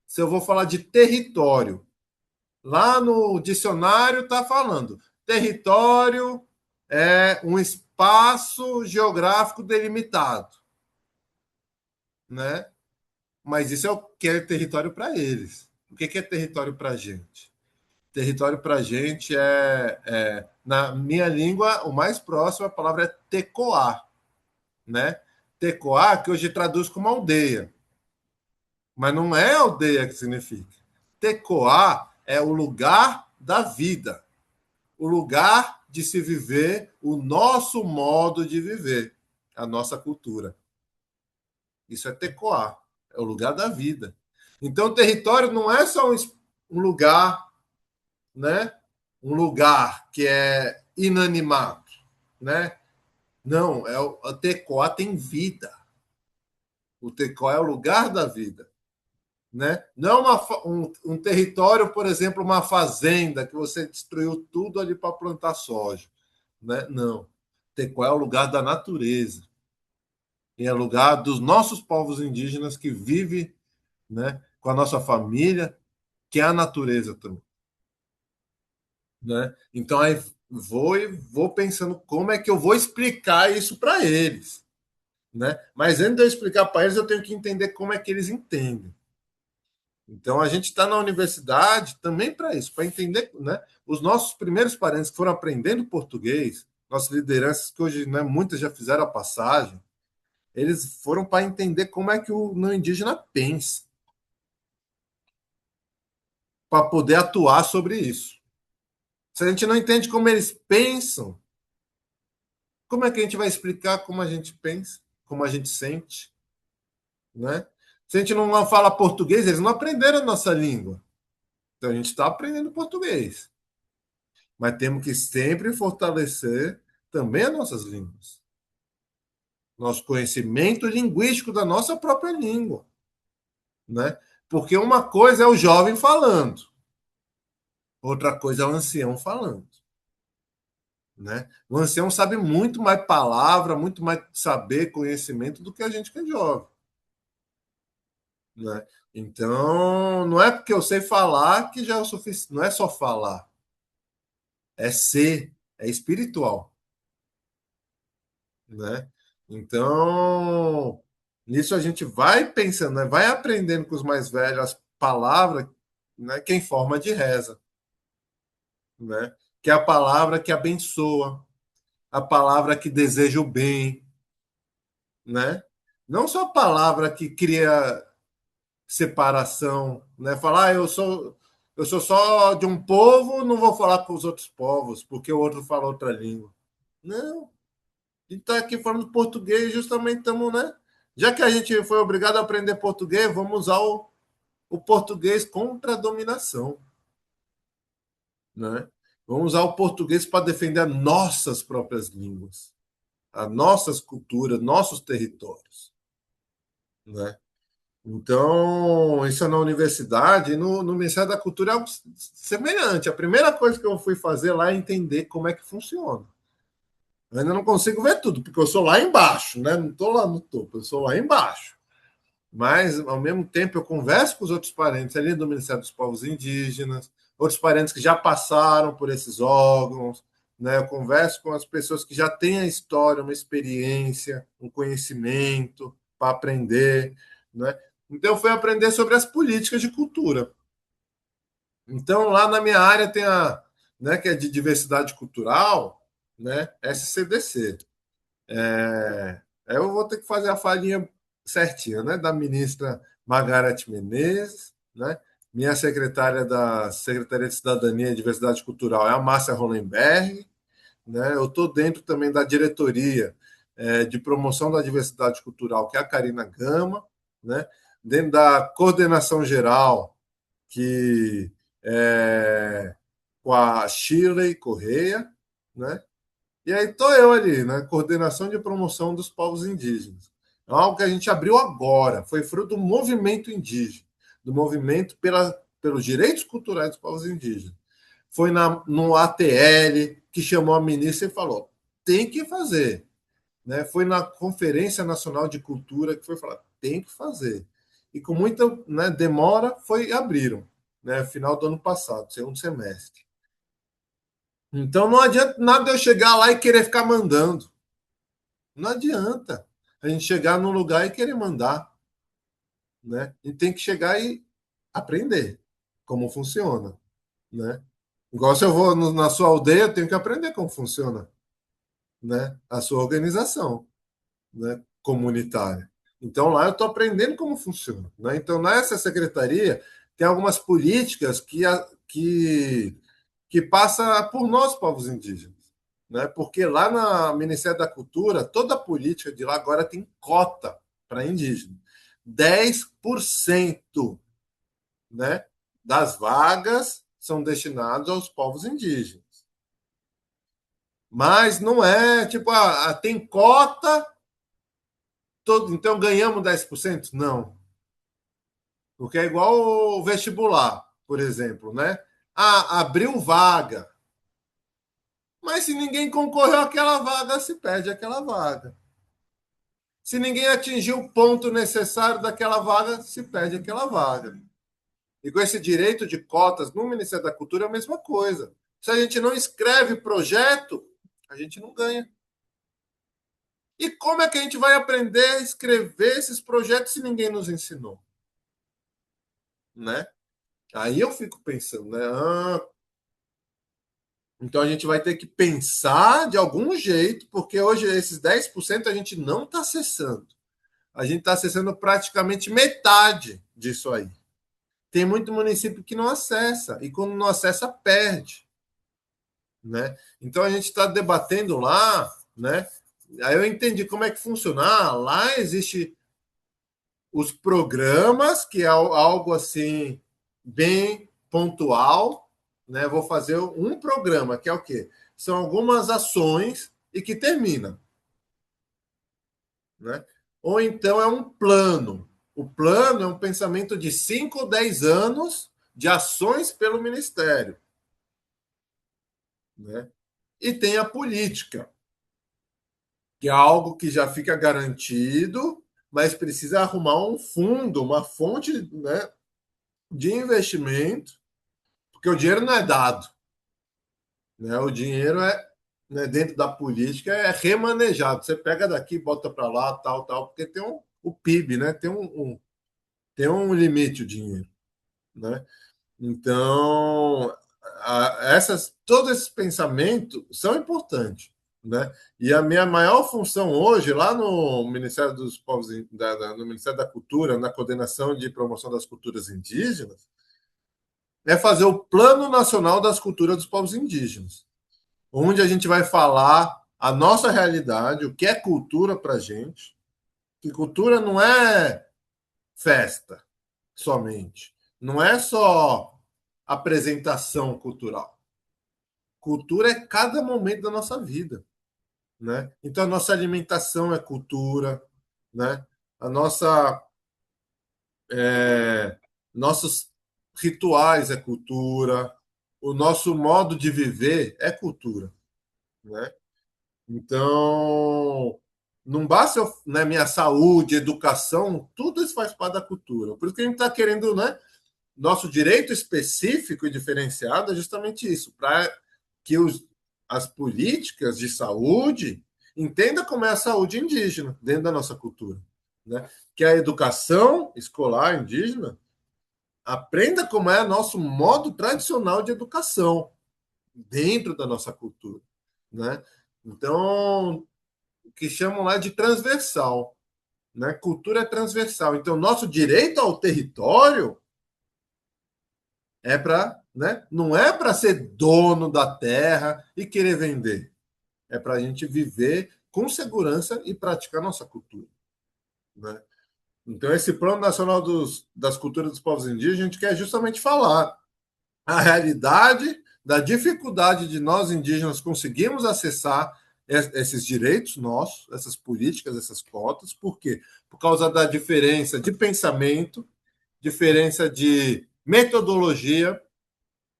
se eu vou falar de território, lá no dicionário está falando território é um espaço geográfico delimitado, né? Mas isso é o que é território para eles. O que é território para a gente? Território para a gente na minha língua, o mais próximo, a palavra é tecoá, né? Tecoá, que hoje traduz como aldeia. Mas não é aldeia que significa. Tecoá é o lugar da vida, o lugar de se viver, o nosso modo de viver, a nossa cultura. Isso é Tecoá, é o lugar da vida. Então, o território não é só um lugar, né? Um lugar que é inanimado, né? Não, o Tecoá tem vida. O Tecoá é o lugar da vida. Né? Não um território, por exemplo, uma fazenda que você destruiu tudo ali para plantar soja. Né? Não. Tecoá é o lugar da natureza. E é o lugar dos nossos povos indígenas que vivem, né, com a nossa família, que é a natureza também. Né? Então, aí vou pensando como é que eu vou explicar isso para eles, né? Mas antes de eu explicar para eles, eu tenho que entender como é que eles entendem. Então, a gente está na universidade também para isso, para entender, né? Os nossos primeiros parentes que foram aprendendo português, nossas lideranças, que hoje, né, muitas já fizeram a passagem, eles foram para entender como é que o não indígena pensa, para poder atuar sobre isso. Se a gente não entende como eles pensam, como é que a gente vai explicar como a gente pensa, como a gente sente, né? Se a gente não fala português, eles não aprenderam a nossa língua. Então a gente está aprendendo português. Mas temos que sempre fortalecer também as nossas línguas. Nosso conhecimento linguístico da nossa própria língua, né? Porque uma coisa é o jovem falando, outra coisa é o ancião falando, né? O ancião sabe muito mais palavra, muito mais saber, conhecimento do que a gente que é jovem, né? Então, não é porque eu sei falar que já é o suficiente, não é só falar, é ser, é espiritual, né? Então, nisso a gente vai pensando, né? Vai aprendendo com os mais velhos as palavras, né? Que é em forma de reza, né? Que é a palavra que abençoa, a palavra que deseja o bem, né? Não só a palavra que cria separação, né? Falar, eu sou só de um povo, não vou falar com os outros povos, porque o outro fala outra língua. Não, a gente está aqui falando português, justamente estamos, né? Já que a gente foi obrigado a aprender português, vamos usar o português contra a dominação, né? Vamos usar o português para defender as nossas próprias línguas, as nossas culturas, nossos territórios, né? Então, isso é na universidade, no Ministério da Cultura é algo semelhante. A primeira coisa que eu fui fazer lá é entender como é que funciona. Eu ainda não consigo ver tudo, porque eu sou lá embaixo, né? Não estou lá no topo, eu sou lá embaixo. Mas, ao mesmo tempo, eu converso com os outros parentes ali do Ministério dos Povos Indígenas, outros parentes que já passaram por esses órgãos, né? Eu converso com as pessoas que já têm a história, uma experiência, um conhecimento para aprender, né? Então, eu fui aprender sobre as políticas de cultura. Então, lá na minha área tem a, né, que é de diversidade cultural, né? SCDC. Eu vou ter que fazer a falinha certinha, né? Da ministra Margareth Menezes, né? Minha secretária da Secretaria de Cidadania e Diversidade Cultural é a Márcia Hollenberg, né? Eu estou dentro também da diretoria de promoção da diversidade cultural, que é a Karina Gama, né? Dentro da coordenação geral, que é com a Shirley Correia, né? E aí estou eu ali, na coordenação de promoção dos povos indígenas. É algo que a gente abriu agora, foi fruto do movimento indígena, do movimento pelos direitos culturais dos povos indígenas. Foi no ATL que chamou a ministra e falou: tem que fazer. Né? Foi na Conferência Nacional de Cultura que foi falar: tem que fazer. E com muita, né, demora, abriram, né, final do ano passado, segundo semestre. Então não adianta nada eu chegar lá e querer ficar mandando. Não adianta a gente chegar num lugar e querer mandar, né? A gente tem que chegar e aprender como funciona, né? Igual se eu vou na sua aldeia, eu tenho que aprender como funciona, né? A sua organização, né? Comunitária. Então lá eu estou aprendendo como funciona, né? Então nessa secretaria tem algumas políticas que passa por nós povos indígenas, né? Porque lá no Ministério da Cultura, toda a política de lá agora tem cota para indígena. 10%, né, das vagas são destinadas aos povos indígenas. Mas não é tipo, tem cota, então ganhamos 10%? Não. Porque é igual o vestibular, por exemplo, né? Abriu vaga. Mas se ninguém concorreu àquela vaga, se perde aquela vaga. Se ninguém atingiu o ponto necessário daquela vaga, se perde aquela vaga. E com esse direito de cotas no Ministério da Cultura é a mesma coisa. Se a gente não escreve projeto, a gente não ganha. E como é que a gente vai aprender a escrever esses projetos se ninguém nos ensinou? Né? Aí eu fico pensando, né? Então a gente vai ter que pensar de algum jeito, porque hoje esses 10% a gente não está acessando. A gente está acessando praticamente metade disso aí. Tem muito município que não acessa, e quando não acessa, perde. Né? Então a gente está debatendo lá, né? Aí eu entendi como é que funciona. Lá existe os programas, que é algo assim bem pontual, né? Vou fazer um programa, que é o quê? São algumas ações e que termina, né? Ou então é um plano. O plano é um pensamento de 5 ou 10 anos de ações pelo Ministério, né? E tem a política, que é algo que já fica garantido, mas precisa arrumar um fundo, uma fonte, né, de investimento, porque o dinheiro não é dado, né? O dinheiro é, né, dentro da política é remanejado. Você pega daqui, bota para lá, tal, tal, porque tem o PIB, né? Tem um limite o dinheiro, né? Então, todos esses pensamentos são importantes, né? E a minha maior função hoje, lá no Ministério dos Povos, no Ministério da Cultura, na coordenação de promoção das culturas indígenas, é fazer o Plano Nacional das Culturas dos Povos Indígenas, onde a gente vai falar a nossa realidade, o que é cultura para a gente, que cultura não é festa somente, não é só apresentação cultural. Cultura é cada momento da nossa vida, né? Então a nossa alimentação é cultura, né? A nossa nossos rituais é cultura, o nosso modo de viver é cultura, né? Então não basta eu, né, minha saúde, educação, tudo isso faz parte da cultura. Por isso que a gente está querendo, né? Nosso direito específico e diferenciado é justamente isso, para que as políticas de saúde entendam como é a saúde indígena dentro da nossa cultura. Né? Que a educação escolar indígena aprenda como é o nosso modo tradicional de educação dentro da nossa cultura. Né? Então, o que chamam lá de transversal. Né? Cultura é transversal. Então, nosso direito ao território é para, né? Não é para ser dono da terra e querer vender. É para a gente viver com segurança e praticar nossa cultura. Né? Então, esse Plano Nacional das Culturas dos Povos Indígenas, a gente quer justamente falar a realidade da dificuldade de nós indígenas conseguirmos acessar esses direitos nossos, essas políticas, essas cotas. Por quê? Por causa da diferença de pensamento, diferença de metodologia,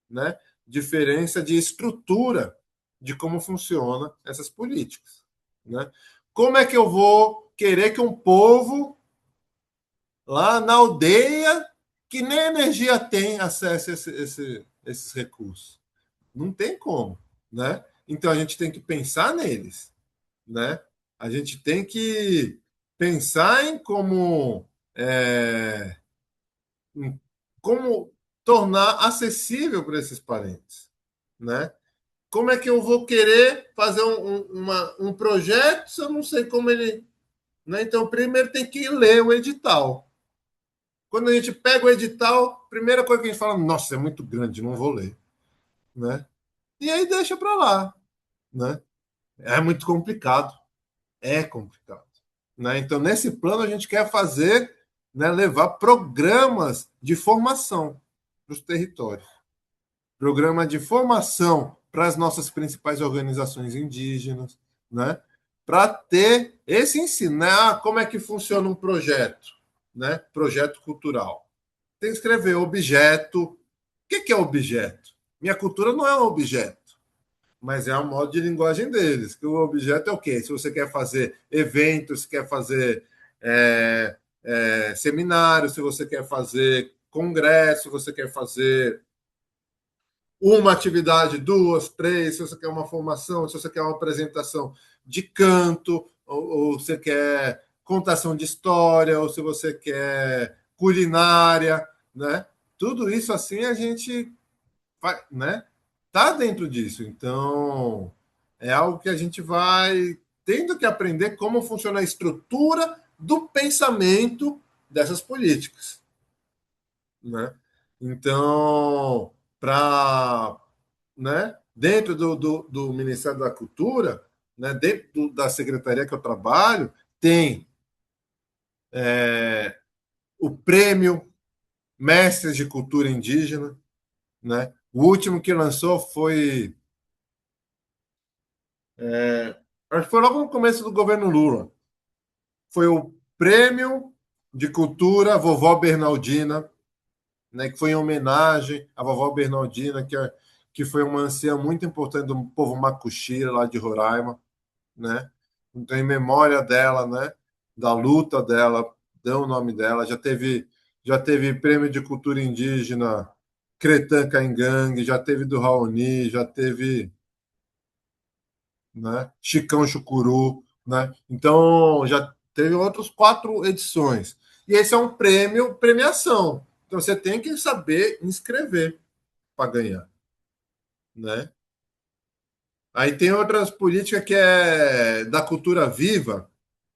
né? Diferença de estrutura de como funciona essas políticas. Né? Como é que eu vou querer que um povo lá na aldeia que nem energia tem acesse esses recursos? Não tem como. Né? Então a gente tem que pensar neles. Né? A gente tem que pensar em em como tornar acessível para esses parentes. Né? Como é que eu vou querer fazer um projeto se eu não sei como ele. Né? Então, primeiro tem que ler o edital. Quando a gente pega o edital, primeira coisa que a gente fala, nossa, é muito grande, não vou ler. Né? E aí deixa para lá. Né? É muito complicado. É complicado. Né? Então, nesse plano, a gente quer fazer, né, levar programas de formação para os territórios. Programa de formação para as nossas principais organizações indígenas, né? Para ter esse ensino, né? Como é que funciona um projeto, né? Projeto cultural. Tem que escrever objeto. O que é objeto? Minha cultura não é um objeto, mas é um modo de linguagem deles. Que o objeto é o quê? Se você quer fazer eventos, se quer fazer seminários, se você quer fazer congresso, se você quer fazer uma atividade, duas, três, se você quer uma formação, se você quer uma apresentação de canto, ou você quer contação de história, ou se você quer culinária, né? Tudo isso assim a gente vai, né? Tá dentro disso. Então, é algo que a gente vai tendo que aprender como funciona a estrutura do pensamento dessas políticas, né? Então, para, né, dentro do Ministério da Cultura, né, dentro da secretaria que eu trabalho, tem o prêmio Mestres de Cultura Indígena, né? O último que lançou foi, acho que foi logo no começo do governo Lula. Foi o Prêmio de Cultura Vovó Bernaldina, né, que foi em homenagem à vovó Bernaldina, que foi uma anciã muito importante do povo macuxira lá de Roraima, né? Então, em memória dela, né, da luta dela, dão o nome dela. Já teve prêmio de cultura indígena Cretan Caingangue, já teve do Raoni, já teve, né, Chicão Chucuru, né? Então, já teve outras 4 edições. E esse é um prêmio, premiação. Então, você tem que saber inscrever para ganhar, né? Aí tem outras políticas que é da cultura viva,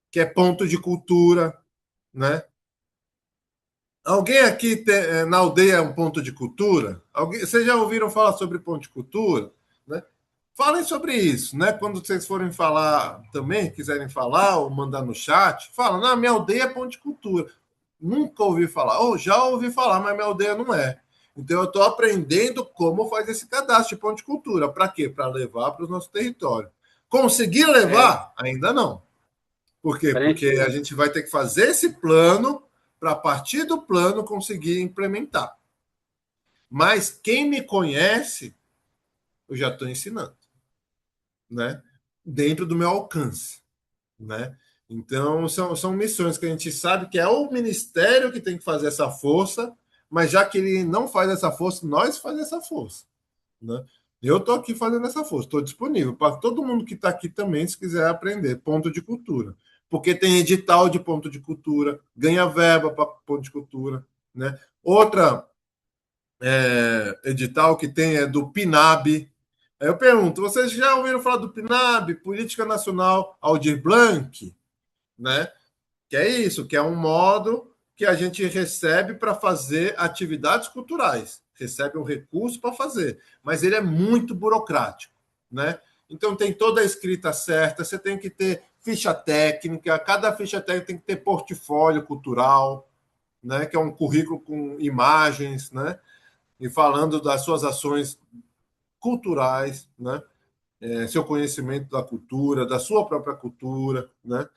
que é ponto de cultura, né? Alguém aqui na aldeia é um ponto de cultura? Vocês já ouviram falar sobre ponto de cultura? Né? Falem sobre isso, né? Quando vocês forem falar também, quiserem falar ou mandar no chat, fala, na minha aldeia é ponto de cultura. Nunca ouvi falar, ou já ouvi falar, mas minha aldeia não é. Então eu estou aprendendo como faz esse cadastro de ponto de cultura. Para quê? Para levar para o nosso território. Conseguir É, levar? Ainda não. Por quê? a Porque a gente, gente vai ter que fazer esse plano para, a partir do plano, conseguir implementar. Mas quem me conhece, eu já estou ensinando, né? Dentro do meu alcance, né? Então, são missões que a gente sabe que é o ministério que tem que fazer essa força, mas já que ele não faz essa força, nós fazemos essa força, né? Eu estou aqui fazendo essa força, estou disponível para todo mundo que está aqui também, se quiser aprender ponto de cultura. Porque tem edital de ponto de cultura, ganha verba para ponto de cultura. Né? Outra edital que tem é do PNAB. Aí eu pergunto, vocês já ouviram falar do PNAB, Política Nacional Aldir Blanc? Né? Que é isso, que é um modo que a gente recebe para fazer atividades culturais, recebe um recurso para fazer, mas ele é muito burocrático, né? Então tem toda a escrita certa, você tem que ter ficha técnica, cada ficha técnica tem que ter portfólio cultural, né? Que é um currículo com imagens, né? E falando das suas ações culturais, né? Seu conhecimento da cultura, da sua própria cultura, né?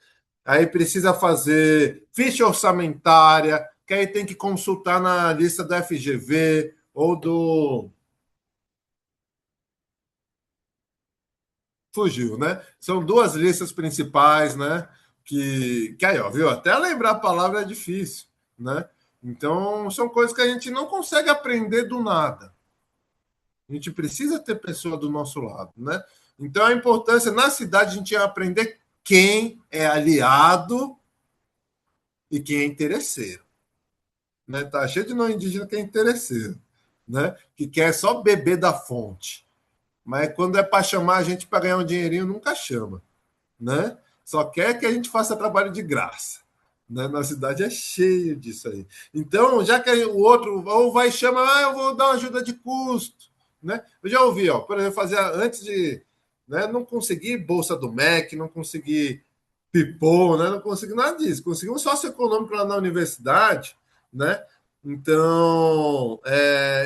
Aí precisa fazer ficha orçamentária, que aí tem que consultar na lista da FGV ou do. Fugiu, né? São 2 listas principais, né? Que aí, ó, viu? Até lembrar a palavra é difícil, né? Então, são coisas que a gente não consegue aprender do nada. A gente precisa ter pessoa do nosso lado, né? Então, a importância na cidade a gente é aprender quem é aliado e quem é interesseiro. Né? Tá cheio de não indígena que é interesseiro, né? Que quer só beber da fonte. Mas quando é para chamar a gente para ganhar um dinheirinho, nunca chama, né? Só quer que a gente faça trabalho de graça. Né? Na cidade é cheio disso aí. Então, já que o outro ou vai chamar, eu vou dar uma ajuda de custo. Né? Eu já ouvi, ó, por exemplo, fazer antes de. Né, não consegui bolsa do MEC, não consegui PIPO, né, não consegui nada disso. Consegui um socioeconômico lá na universidade, né? Então,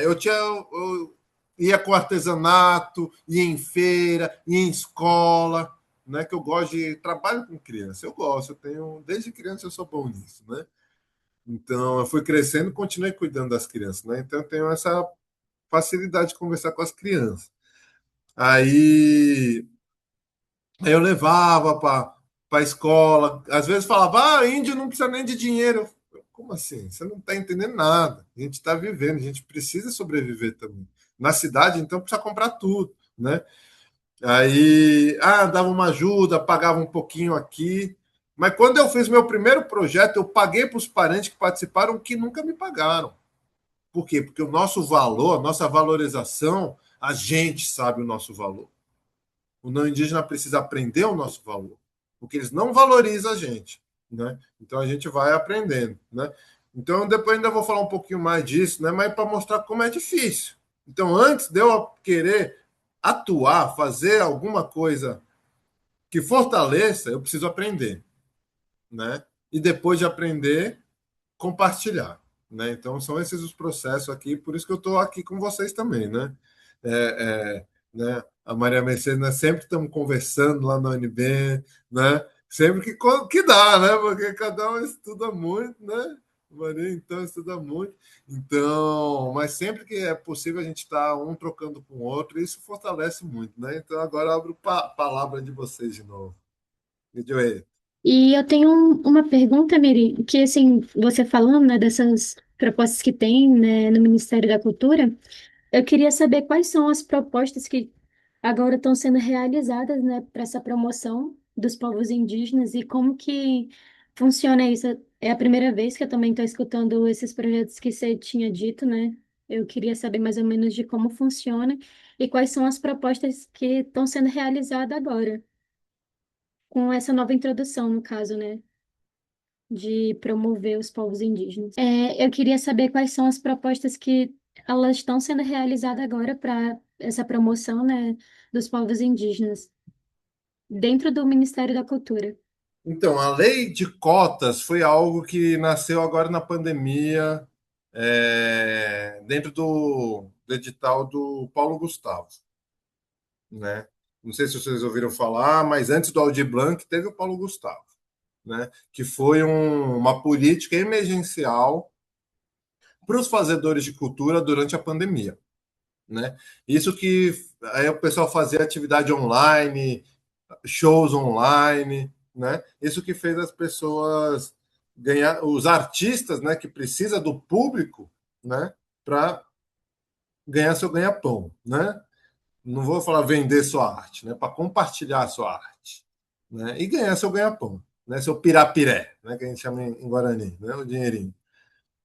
eu ia com artesanato, ia em feira, ia em escola, né? Que eu gosto de trabalho com criança. Eu gosto, eu tenho desde criança eu sou bom nisso, né? Então, eu fui crescendo e continuei cuidando das crianças, né? Então, eu tenho essa facilidade de conversar com as crianças. Aí, aí eu levava para a escola, às vezes falava, índio não precisa nem de dinheiro. como assim? Você não está entendendo nada. A gente está vivendo, a gente precisa sobreviver também. Na cidade, então, precisa comprar tudo, né? Aí, dava uma ajuda, pagava um pouquinho aqui. Mas quando eu fiz meu primeiro projeto, eu paguei para os parentes que participaram que nunca me pagaram. Por quê? Porque o nosso valor, a nossa valorização, a gente sabe o nosso valor. O não indígena precisa aprender o nosso valor, porque eles não valorizam a gente, né? Então a gente vai aprendendo, né? Então depois ainda vou falar um pouquinho mais disso, né? Mas para mostrar como é difícil. Então antes de eu querer atuar, fazer alguma coisa que fortaleça, eu preciso aprender, né? E depois de aprender, compartilhar, né? Então são esses os processos aqui, por isso que eu estou aqui com vocês também, né? Né? A Maria Mercedes, né? Sempre estamos conversando lá na UNB, né? Sempre que dá, né? Porque cada um estuda muito, né? Maria, então, estuda muito. Então, mas sempre que é possível a gente está um trocando com o outro, e isso fortalece muito, né? Então, agora eu abro a palavra de vocês de novo. Joey. E eu tenho uma pergunta, Miri, que assim, você falando, né, dessas propostas que tem, né, no Ministério da Cultura, eu queria saber quais são as propostas que agora estão sendo realizadas, né, para essa promoção dos povos indígenas e como que funciona isso. É a primeira vez que eu também estou escutando esses projetos que você tinha dito, né? Eu queria saber mais ou menos de como funciona e quais são as propostas que estão sendo realizadas agora, com essa nova introdução, no caso, né? De promover os povos indígenas. Eu queria saber quais são as propostas que elas estão sendo realizadas agora para essa promoção, né, dos povos indígenas dentro do Ministério da Cultura. Então, a lei de cotas foi algo que nasceu agora na pandemia, dentro do edital do Paulo Gustavo, né? Não sei se vocês ouviram falar, mas antes do Aldir Blanc teve o Paulo Gustavo, né? Que foi uma política emergencial para os fazedores de cultura durante a pandemia, né? Isso que aí o pessoal fazia atividade online, shows online, né? Isso que fez as pessoas ganhar, os artistas, né, que precisa do público, né, para ganhar seu ganha-pão, né? Não vou falar vender sua arte, né, para compartilhar a sua arte, né, e ganhar seu ganha-pão, né, seu pirapiré, né, que a gente chama em Guarani, né, o dinheirinho.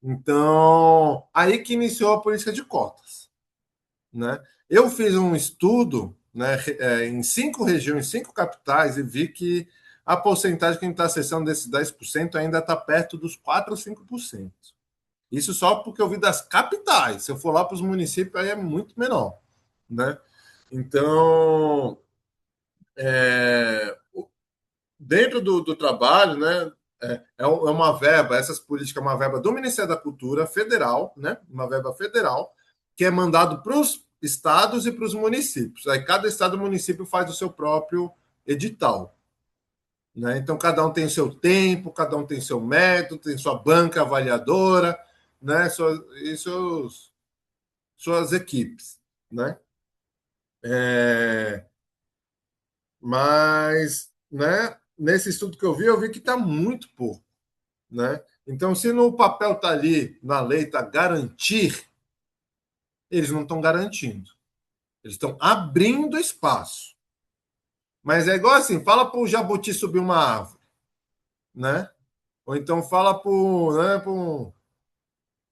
Então, aí que iniciou a política de cotas, né? Eu fiz um estudo, né, em 5 regiões, 5 capitais, e vi que a porcentagem que a gente está acessando desses 10% ainda está perto dos 4 ou 5%. Isso só porque eu vi das capitais. Se eu for lá para os municípios, aí é muito menor, né? Então, é, dentro do trabalho, né, é uma verba, essas políticas é uma verba do Ministério da Cultura Federal, né, uma verba federal, que é mandado para os estados e para os municípios. Aí cada estado e município faz o seu próprio edital. Né? Então, cada um tem seu tempo, cada um tem seu método, tem sua banca avaliadora, né, suas equipes. Né? Mas, né, nesse estudo que eu vi que está muito pouco. Né? Então, se no papel está ali, na lei está garantir, eles não estão garantindo. Eles estão abrindo espaço. Mas é igual assim, fala para o jabuti subir uma árvore, né? Ou então fala para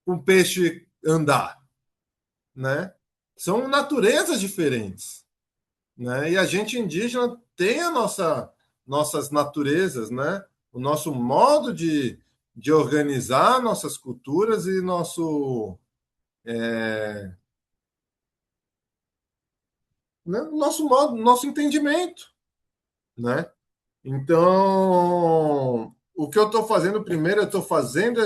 um peixe andar, né? São naturezas diferentes, né? E a gente indígena tem nossas naturezas, né? O nosso modo de organizar nossas culturas e nosso modo, nosso entendimento, né? Então, o que eu estou fazendo primeiro, eu estou fazendo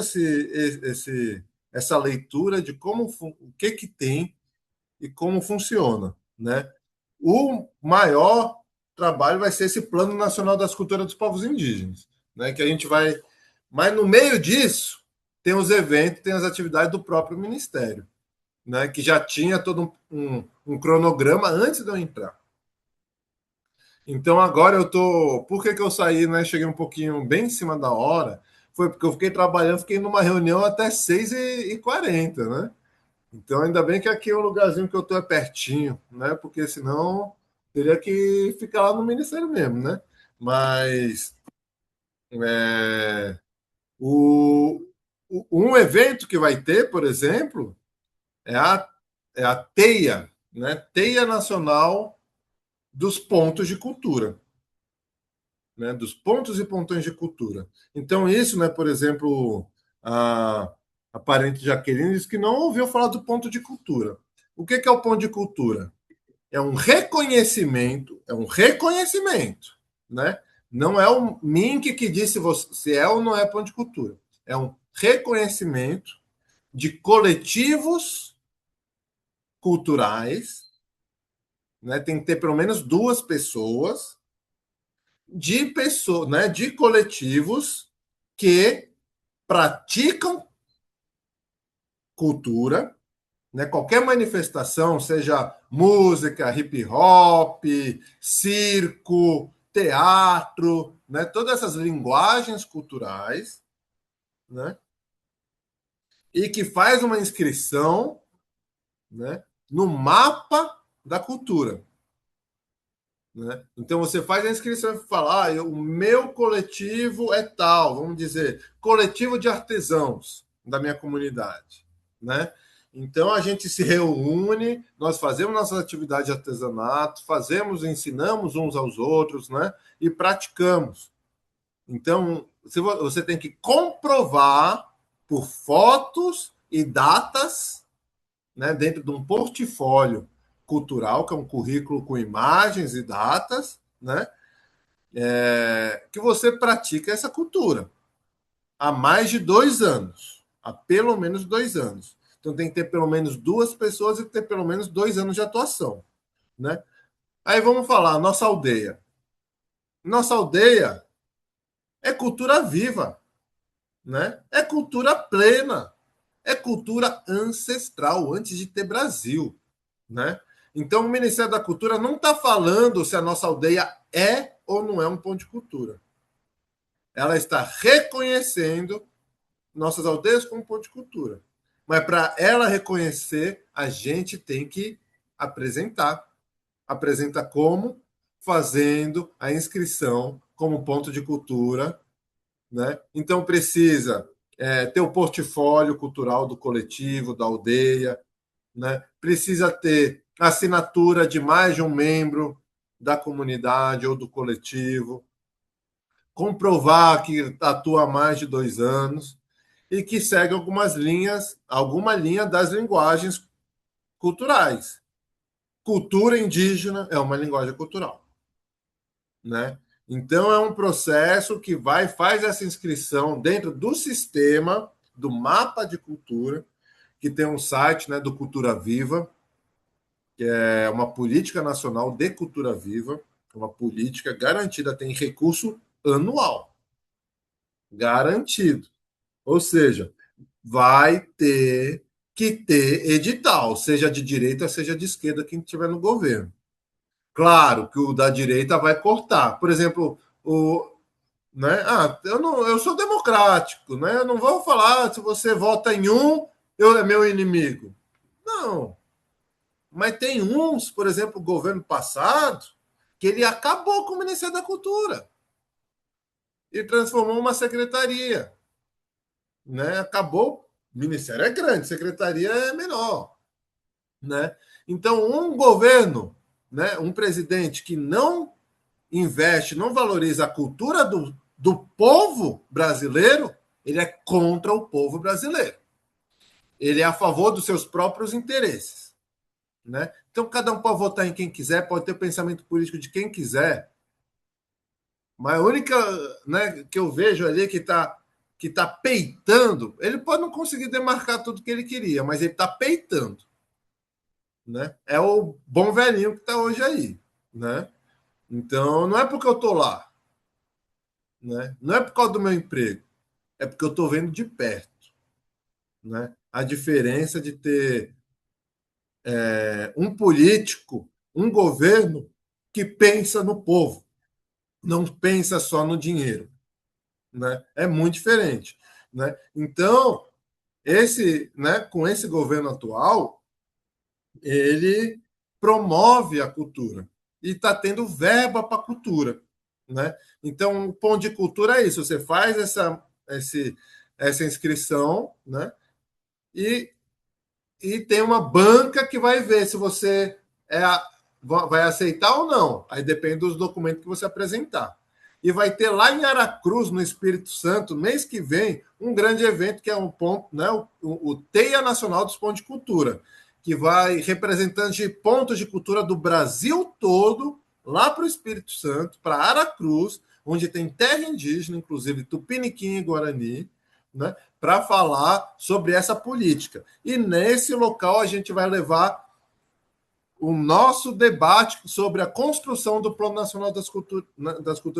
essa leitura de o que tem e como funciona, né? O maior trabalho vai ser esse Plano Nacional das Culturas dos Povos Indígenas, né? Que a gente vai, mas no meio disso tem os eventos, tem as atividades do próprio Ministério, né? Que já tinha todo um cronograma antes de eu entrar. Então agora eu tô. Por que eu saí, né? Cheguei um pouquinho bem em cima da hora. foi porque eu fiquei trabalhando, fiquei numa reunião até 6h40, né? Então, ainda bem que aqui é um lugarzinho que eu estou pertinho, né? Porque senão teria que ficar lá no Ministério mesmo, né? Mas é, o, um evento que vai ter, por exemplo, é a TEIA, né? Teia Nacional dos Pontos de Cultura, né? Dos pontos e pontões de cultura. Então, isso, né? Por exemplo, a parente Jaqueline disse que não ouviu falar do ponto de cultura. O que é o ponto de cultura? É um reconhecimento, né? Não é o Mink que disse se é ou não é ponto de cultura. É um reconhecimento de coletivos culturais, né? Tem que ter pelo menos duas pessoas, né? De coletivos que praticam cultura, né? Qualquer manifestação, seja música, hip hop, circo, teatro, né? Todas essas linguagens culturais, né? E que faz uma inscrição, né? No mapa da cultura. Né? Então você faz a inscrição e fala: o meu coletivo é tal, vamos dizer, coletivo de artesãos da minha comunidade. Né? Então a gente se reúne, nós fazemos nossas atividades de artesanato, ensinamos uns aos outros, né? E praticamos. Então você tem que comprovar por fotos e datas, né, dentro de um portfólio cultural, que é um currículo com imagens e datas, né, que você pratica essa cultura há mais de 2 anos, há pelo menos 2 anos. Então tem que ter pelo menos duas pessoas e ter pelo menos 2 anos de atuação. Né? Aí vamos falar, nossa aldeia. Nossa aldeia é cultura viva, né? É cultura plena, é cultura ancestral, antes de ter Brasil. Né? Então, o Ministério da Cultura não está falando se a nossa aldeia é ou não é um ponto de cultura. Ela está reconhecendo nossas aldeias como ponto de cultura. Mas para ela reconhecer, a gente tem que apresentar. Apresenta como? Fazendo a inscrição como ponto de cultura. Né? Então, precisa ter o portfólio cultural do coletivo, da aldeia, né? Precisa ter assinatura de mais de um membro da comunidade ou do coletivo, comprovar que atua há mais de 2 anos e que segue alguma linha das linguagens culturais. Cultura indígena é uma linguagem cultural, né? Então é um processo que faz essa inscrição dentro do sistema do mapa de cultura, que tem um site, né, do Cultura Viva, que é uma política nacional de cultura viva, uma política garantida, tem recurso anual, garantido. Ou seja, vai ter que ter edital, seja de direita, seja de esquerda, quem estiver no governo. Claro que o da direita vai cortar. Por exemplo, né? Eu sou democrático, né? Eu não vou falar se você vota em um, eu é meu inimigo. Não. Mas tem uns, por exemplo, o governo passado, que ele acabou com o Ministério da Cultura e transformou uma secretaria. Né? Acabou. O Ministério é grande, secretaria é menor. Né? Então, um governo, né, um presidente que não investe, não valoriza a cultura do povo brasileiro, ele é contra o povo brasileiro. Ele é a favor dos seus próprios interesses. Né? Então, cada um pode votar em quem quiser, pode ter o pensamento político de quem quiser, mas a única, né, que eu vejo ali que tá peitando, ele pode não conseguir demarcar tudo que ele queria, mas ele está peitando. Né? É o bom velhinho que está hoje aí. Né? Então, não é porque eu estou lá. Né? Não é por causa do meu emprego. É porque eu estou vendo de perto. Né? A diferença de ter um político, um governo que pensa no povo, não pensa só no dinheiro. né? É muito diferente, né? Então, com esse governo atual, ele promove a cultura e está tendo verba para a cultura, né? Então, o ponto de cultura é isso: você faz essa inscrição, né? E, e tem uma banca que vai ver se você vai aceitar ou não. Aí depende dos documentos que você apresentar. E vai ter lá em Aracruz, no Espírito Santo, mês que vem, um grande evento que é um ponto, né, o Teia Nacional dos Pontos de Cultura, que vai representantes de pontos de cultura do Brasil todo lá para o Espírito Santo, para Aracruz, onde tem terra indígena, inclusive Tupiniquim e Guarani, né, para falar sobre essa política. E nesse local a gente vai levar o nosso debate sobre a construção do Plano Nacional das Culturas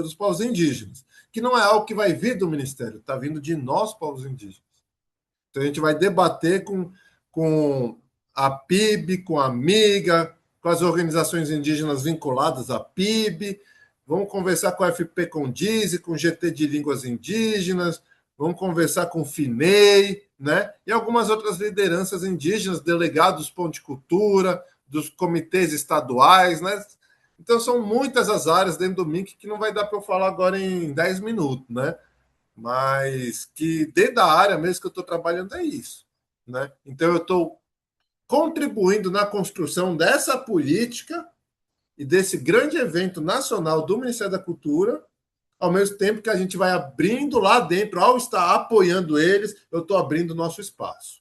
dos Povos Indígenas, que não é algo que vai vir do Ministério, está vindo de nós, povos indígenas. Então a gente vai debater com a PIB, com a Amiga, com as organizações indígenas vinculadas à PIB, vamos conversar com a FP Condize, com o GT de Línguas Indígenas, vamos conversar com o FINEI, né? E algumas outras lideranças indígenas, delegados do Ponto de Cultura, dos comitês estaduais, né? Então são muitas as áreas dentro do MINC que não vai dar para eu falar agora em 10 minutos, né? Mas que dentro da área mesmo que eu estou trabalhando é isso, né? Então eu estou contribuindo na construção dessa política e desse grande evento nacional do Ministério da Cultura, ao mesmo tempo que a gente vai abrindo lá dentro, ao estar apoiando eles, eu estou abrindo o nosso espaço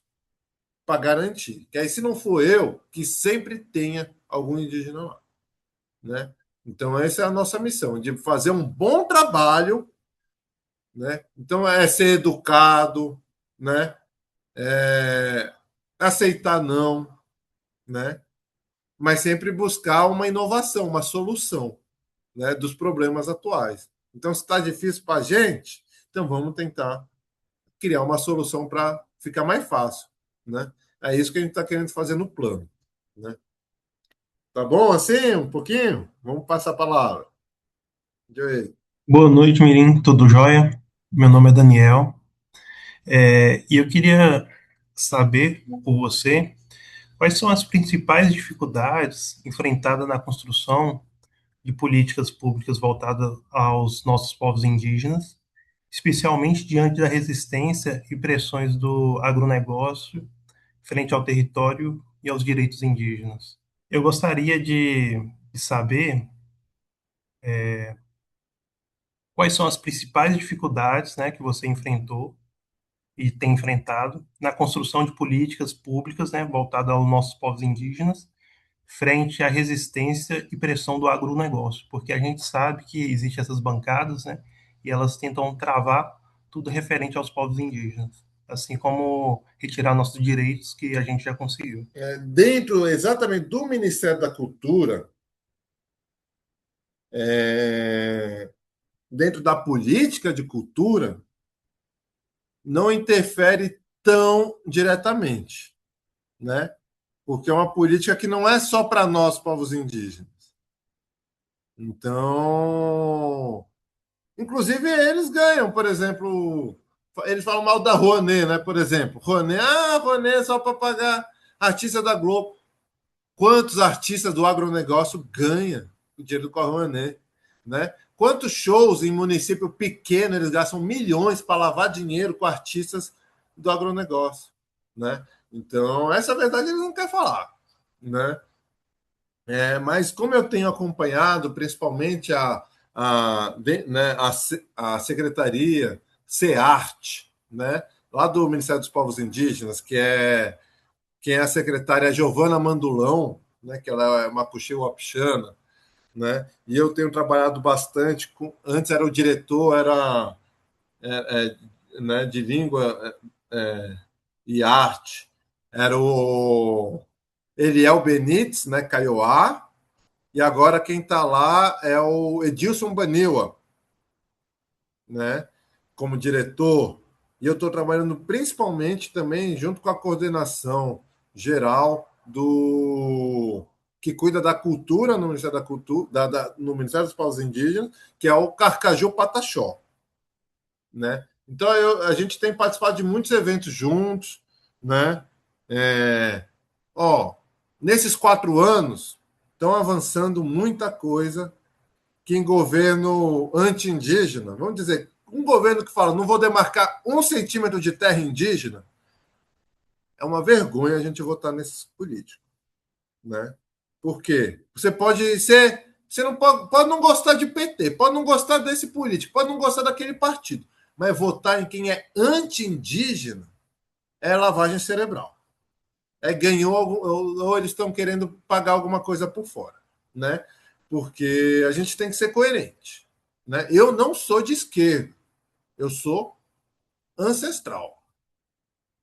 para garantir. Que aí, se não for eu, que sempre tenha algum indígena lá, né? Então, essa é a nossa missão, de fazer um bom trabalho, né? Então, é ser educado, né? Aceitar não, né? Mas sempre buscar uma inovação, uma solução, né, dos problemas atuais. Então, se está difícil para a gente, então vamos tentar criar uma solução para ficar mais fácil, né? É isso que a gente está querendo fazer no plano, né? Tá bom assim, um pouquinho? Vamos passar a palavra. Joey. Boa noite, Mirim, tudo jóia? Meu nome é Daniel, e eu queria saber por você quais são as principais dificuldades enfrentadas na construção de políticas públicas voltadas aos nossos povos indígenas, especialmente diante da resistência e pressões do agronegócio frente ao território e aos direitos indígenas. Eu gostaria de saber quais são as principais dificuldades, né, que você enfrentou e tem enfrentado na construção de políticas públicas, né, voltadas aos nossos povos indígenas, frente à resistência e pressão do agronegócio, porque a gente sabe que existem essas bancadas, né, e elas tentam travar tudo referente aos povos indígenas, assim como retirar nossos direitos que a gente já conseguiu. Dentro exatamente do Ministério da Cultura, dentro da política de cultura, não interfere tão diretamente, né? Porque é uma política que não é só para nós, povos indígenas. Então, inclusive eles ganham, por exemplo, eles falam mal da Rouanet, né? Por exemplo, Rouanet é só para pagar artista da Globo. Quantos artistas do agronegócio ganham o dinheiro com a Rouanet, né? Quantos shows em município pequeno eles gastam milhões para lavar dinheiro com artistas do agronegócio, né? Então, essa verdade eles não querem falar, né? Mas como eu tenho acompanhado, principalmente né, a Secretaria SEART, né, lá do Ministério dos Povos Indígenas, que é quem é a secretária Giovana Mandulão, né, que ela é uma Wapixana, né, e eu tenho trabalhado bastante antes era o diretor, né, de língua e arte, era o Eliel Benites, né, Kaiowá, e agora quem está lá é o Edilson Baniwa, né, como diretor. E eu estou trabalhando principalmente também junto com a coordenação geral do que cuida da cultura no Ministério da Cultura, no Ministério dos Povos Indígenas, que é o Carcaju Pataxó, né? Então, a gente tem participado de muitos eventos juntos, né? É, ó, nesses 4 anos, estão avançando muita coisa que em governo anti-indígena, vamos dizer, um governo que fala não vou demarcar 1 centímetro de terra indígena, é uma vergonha a gente votar nesses políticos, né? Por quê? Você pode ser, você não pode não gostar de PT, pode não gostar desse político, pode não gostar daquele partido, mas votar em quem é anti-indígena é lavagem cerebral. É ganhou ou eles estão querendo pagar alguma coisa por fora, né? Porque a gente tem que ser coerente, né? Eu não sou de esquerda, eu sou ancestral.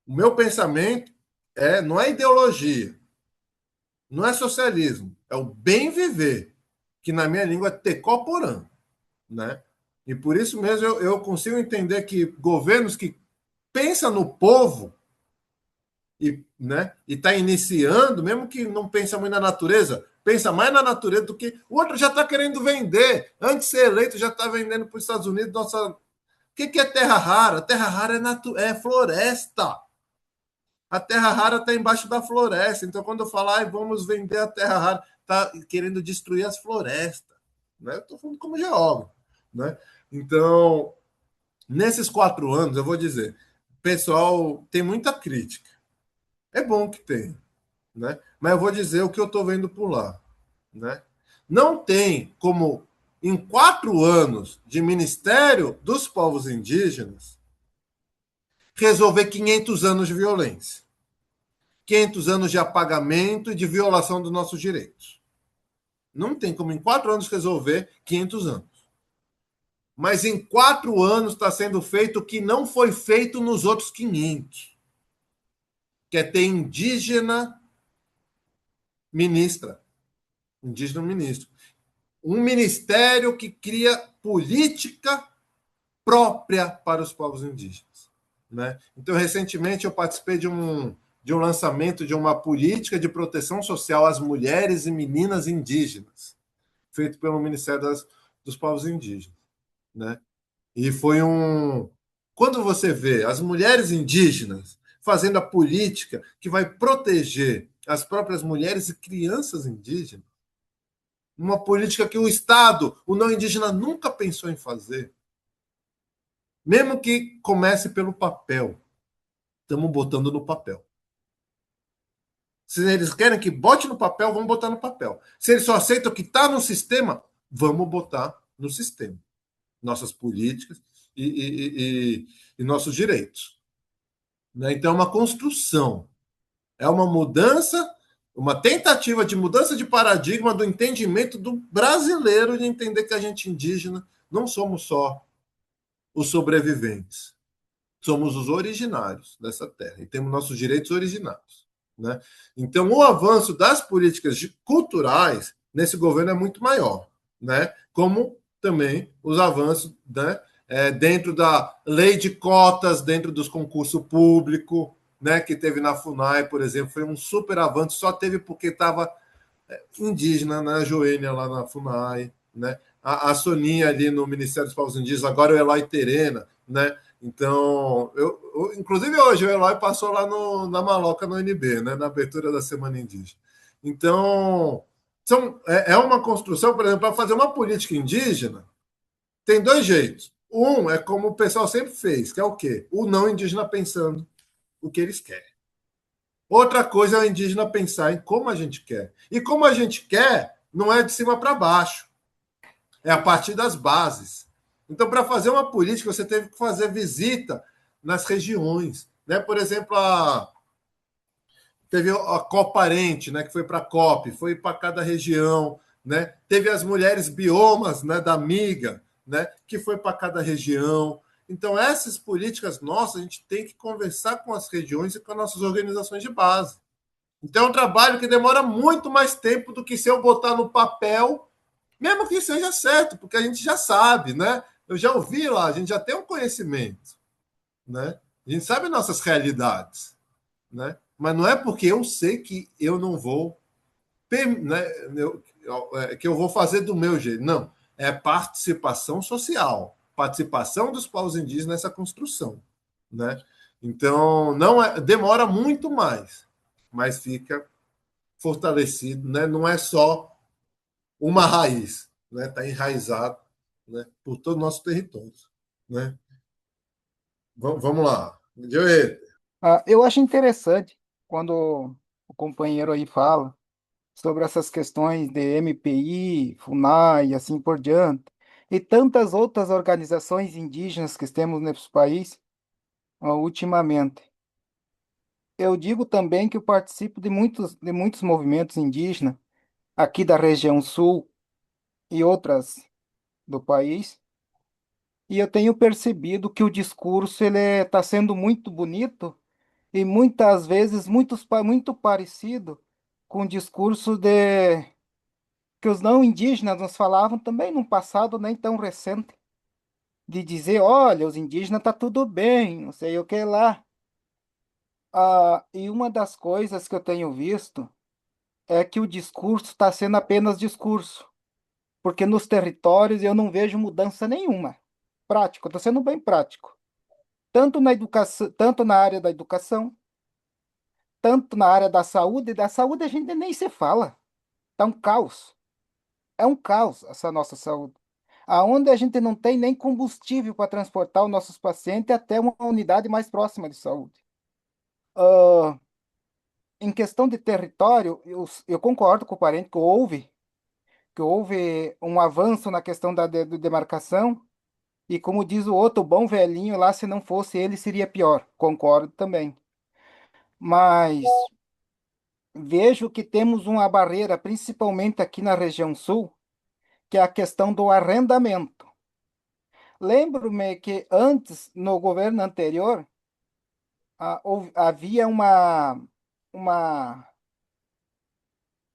O meu pensamento não é ideologia, não é socialismo, é o bem viver, que na minha língua é tecoporã, né? E por isso mesmo eu consigo entender que governos que pensam no povo e está iniciando, mesmo que não pensa muito na natureza, pensa mais na natureza do que o outro já está querendo vender. Antes de ser eleito, já está vendendo para os Estados Unidos. Nossa, o que é terra rara? Terra rara é floresta. A terra rara está embaixo da floresta. Então, quando eu falar, vamos vender a terra rara, está querendo destruir as florestas. Né? Eu estou falando como geógrafo. Né? Então, nesses 4 anos, eu vou dizer, o pessoal tem muita crítica. É bom que tenha, né? Mas eu vou dizer o que eu estou vendo por lá, né? Não tem como, em 4 anos de Ministério dos Povos Indígenas, resolver 500 anos de violência, 500 anos de apagamento e de violação dos nossos direitos. Não tem como, em 4 anos, resolver 500 anos. Mas em 4 anos está sendo feito o que não foi feito nos outros 500, que é ter indígena ministro. Um ministério que cria política própria para os povos indígenas. Né? Então, recentemente, eu participei de um lançamento de uma política de proteção social às mulheres e meninas indígenas, feito pelo Ministério dos Povos Indígenas. Né? E foi um... Quando você vê as mulheres indígenas fazendo a política que vai proteger as próprias mulheres e crianças indígenas, uma política que o Estado, o não indígena, nunca pensou em fazer, mesmo que comece pelo papel, estamos botando no papel. Se eles querem que bote no papel, vamos botar no papel. Se eles só aceitam que está no sistema, vamos botar no sistema. Nossas políticas e nossos direitos. Né? Então, é uma construção. É uma mudança, uma tentativa de mudança de paradigma do entendimento do brasileiro de entender que a gente indígena não somos só os sobreviventes. Somos os originários dessa terra e temos nossos direitos originários. Né? Então, o avanço das políticas culturais nesse governo é muito maior, né? Como também os avanços, né, dentro da lei de cotas, dentro dos concursos públicos, né, que teve na FUNAI, por exemplo, foi um super avanço, só teve porque estava indígena, né, a Joênia lá na FUNAI, né, a Soninha ali no Ministério dos Povos Indígenas, agora o Eloy Terena, né? Então, inclusive hoje o Eloy passou lá na Maloca, no NB, né, na abertura da Semana Indígena. Então, é uma construção, por exemplo, para fazer uma política indígena, tem 2 jeitos. Um é como o pessoal sempre fez, que é o quê? O não indígena pensando o que eles querem. Outra coisa é o indígena pensar em como a gente quer. E como a gente quer, não é de cima para baixo. É a partir das bases. Então, para fazer uma política, você teve que fazer visita nas regiões. Né? Por exemplo, teve a Coparente, né, que foi para a COP, foi para cada região. Né? Teve as mulheres biomas, né, da Amiga, né, que foi para cada região. Então, essas políticas nossas, a gente tem que conversar com as regiões e com as nossas organizações de base. Então, é um trabalho que demora muito mais tempo do que se eu botar no papel, mesmo que seja certo, porque a gente já sabe, né? Eu já ouvi lá, a gente já tem um conhecimento, né? A gente sabe nossas realidades, né? Mas não é porque eu sei que eu não vou, né, que eu vou fazer do meu jeito. Não, é participação social. participação dos povos indígenas nessa construção, né? Então, não demora muito mais, mas fica fortalecido, né? Não é só uma raiz, né? Está enraizado, né? Por todo o nosso território, né? Vamos lá. Joê. Eu acho interessante quando o companheiro aí fala sobre essas questões de MPI, FUNAI e assim por diante, e tantas outras organizações indígenas que temos nesse país, ultimamente. Eu digo também que eu participo de muitos movimentos indígenas aqui da região sul e outras do país, e eu tenho percebido que o discurso ele está sendo muito bonito e muitas vezes muito parecido com o discurso de que os não indígenas nos falavam também num passado nem tão recente, de dizer, olha, os indígenas tá tudo bem, não sei o que lá. E uma das coisas que eu tenho visto é que o discurso está sendo apenas discurso, porque nos territórios eu não vejo mudança nenhuma. Prático, estou sendo bem prático. Tanto na educação, tanto na área da educação, tanto na área da saúde, e da saúde a gente nem se fala. Tá um caos. É um caos essa nossa saúde. Aonde a gente não tem nem combustível para transportar os nossos pacientes até uma unidade mais próxima de saúde. Ah, em questão de território, eu concordo com o parente que houve um avanço na questão da demarcação, e como diz o outro, o bom velhinho lá, se não fosse ele, seria pior. Concordo também. Mas vejo que temos uma barreira, principalmente aqui na região sul, que é a questão do arrendamento. Lembro-me que antes, no governo anterior, havia uma,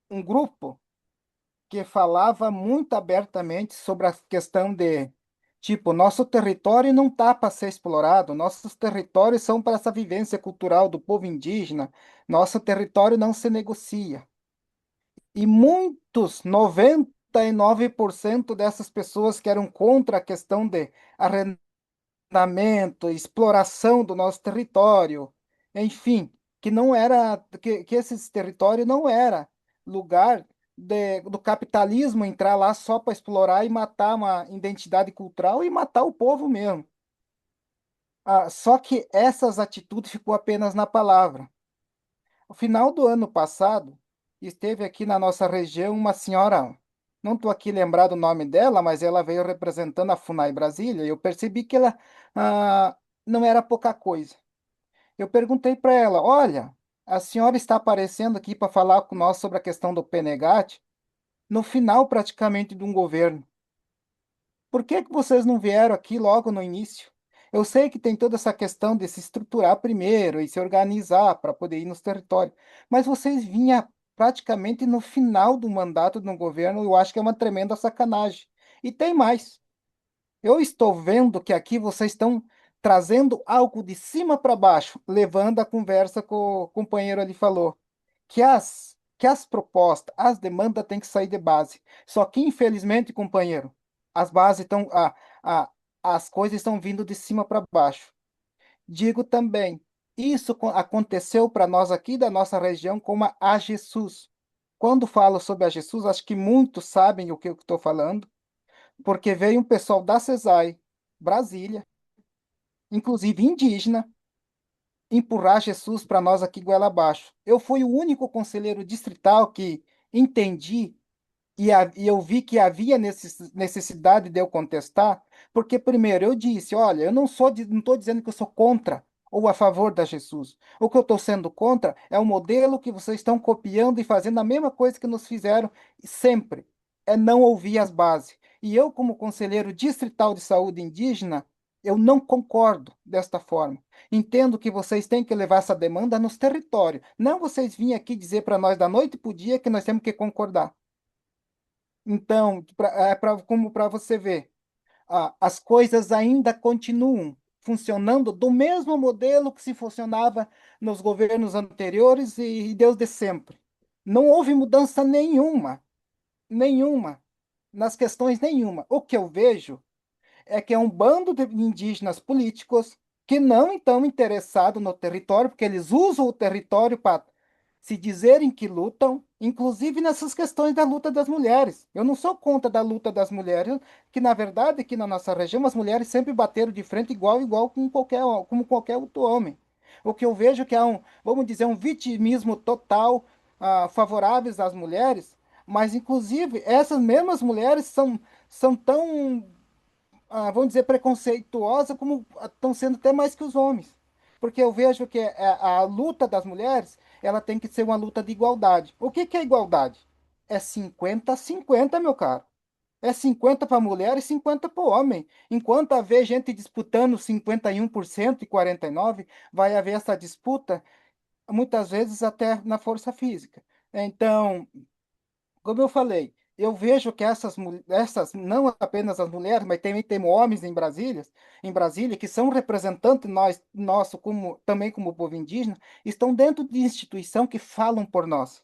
um grupo que falava muito abertamente sobre a questão de, tipo, nosso território não tá para ser explorado, nossos territórios são para essa vivência cultural do povo indígena, nosso território não se negocia. E muitos, 99% dessas pessoas que eram contra a questão de arrendamento, exploração do nosso território, enfim, que esses territórios não era lugar do capitalismo entrar lá só para explorar e matar uma identidade cultural e matar o povo mesmo. Só que essas atitudes ficou apenas na palavra. No final do ano passado, esteve aqui na nossa região uma senhora, não estou aqui lembrado o nome dela, mas ela veio representando a FUNAI Brasília, e eu percebi que ela não era pouca coisa. Eu perguntei para ela, olha, a senhora está aparecendo aqui para falar com nós sobre a questão do PNGAT, no final praticamente de um governo. Por que que vocês não vieram aqui logo no início? Eu sei que tem toda essa questão de se estruturar primeiro e se organizar para poder ir nos territórios, mas vocês vinham praticamente no final do mandato do governo, eu acho que é uma tremenda sacanagem. E tem mais. Eu estou vendo que aqui vocês estão trazendo algo de cima para baixo, levando a conversa que o companheiro ali falou, que as propostas, as demandas têm que sair de base. Só que, infelizmente, companheiro, as bases estão, as coisas estão vindo de cima para baixo. Digo também, isso aconteceu para nós aqui da nossa região com a AGESUS. Quando falo sobre a AGESUS, acho que muitos sabem o que eu estou falando, porque veio um pessoal da CESAI, Brasília, inclusive indígena, empurrar Jesus para nós aqui goela abaixo. Eu fui o único conselheiro distrital que entendi e eu vi que havia necessidade de eu contestar, porque primeiro eu disse, olha, eu não estou dizendo que eu sou contra ou a favor da Jesus. O que eu estou sendo contra é o modelo que vocês estão copiando e fazendo a mesma coisa que nos fizeram sempre, é não ouvir as bases. E eu, como conselheiro distrital de saúde indígena, eu não concordo desta forma. Entendo que vocês têm que levar essa demanda nos territórios. Não vocês virem aqui dizer para nós da noite para o dia que nós temos que concordar. Então, como para você ver, as coisas ainda continuam funcionando do mesmo modelo que se funcionava nos governos anteriores e Deus de sempre. Não houve mudança nenhuma, nenhuma, nas questões nenhuma. O que eu vejo é que é um bando de indígenas políticos que não estão interessados no território, porque eles usam o território para se dizerem que lutam, inclusive nessas questões da luta das mulheres. Eu não sou contra da luta das mulheres, que na verdade aqui na nossa região as mulheres sempre bateram de frente igual como qualquer outro homem. O que eu vejo que é vamos dizer, um vitimismo total, favoráveis às mulheres, mas inclusive essas mesmas mulheres são tão, vamos dizer, preconceituosas como estão sendo até mais que os homens. Porque eu vejo que a luta das mulheres, ela tem que ser uma luta de igualdade. O que que é igualdade? É 50 a 50, meu caro. É 50 para a mulher e 50 para o homem. Enquanto haver gente disputando 51% e 49%, vai haver essa disputa, muitas vezes até na força física. Então, como eu falei, eu vejo que essas não apenas as mulheres, mas também temos homens em Brasília, que são representantes nosso como também como povo indígena, estão dentro de instituição que falam por nós.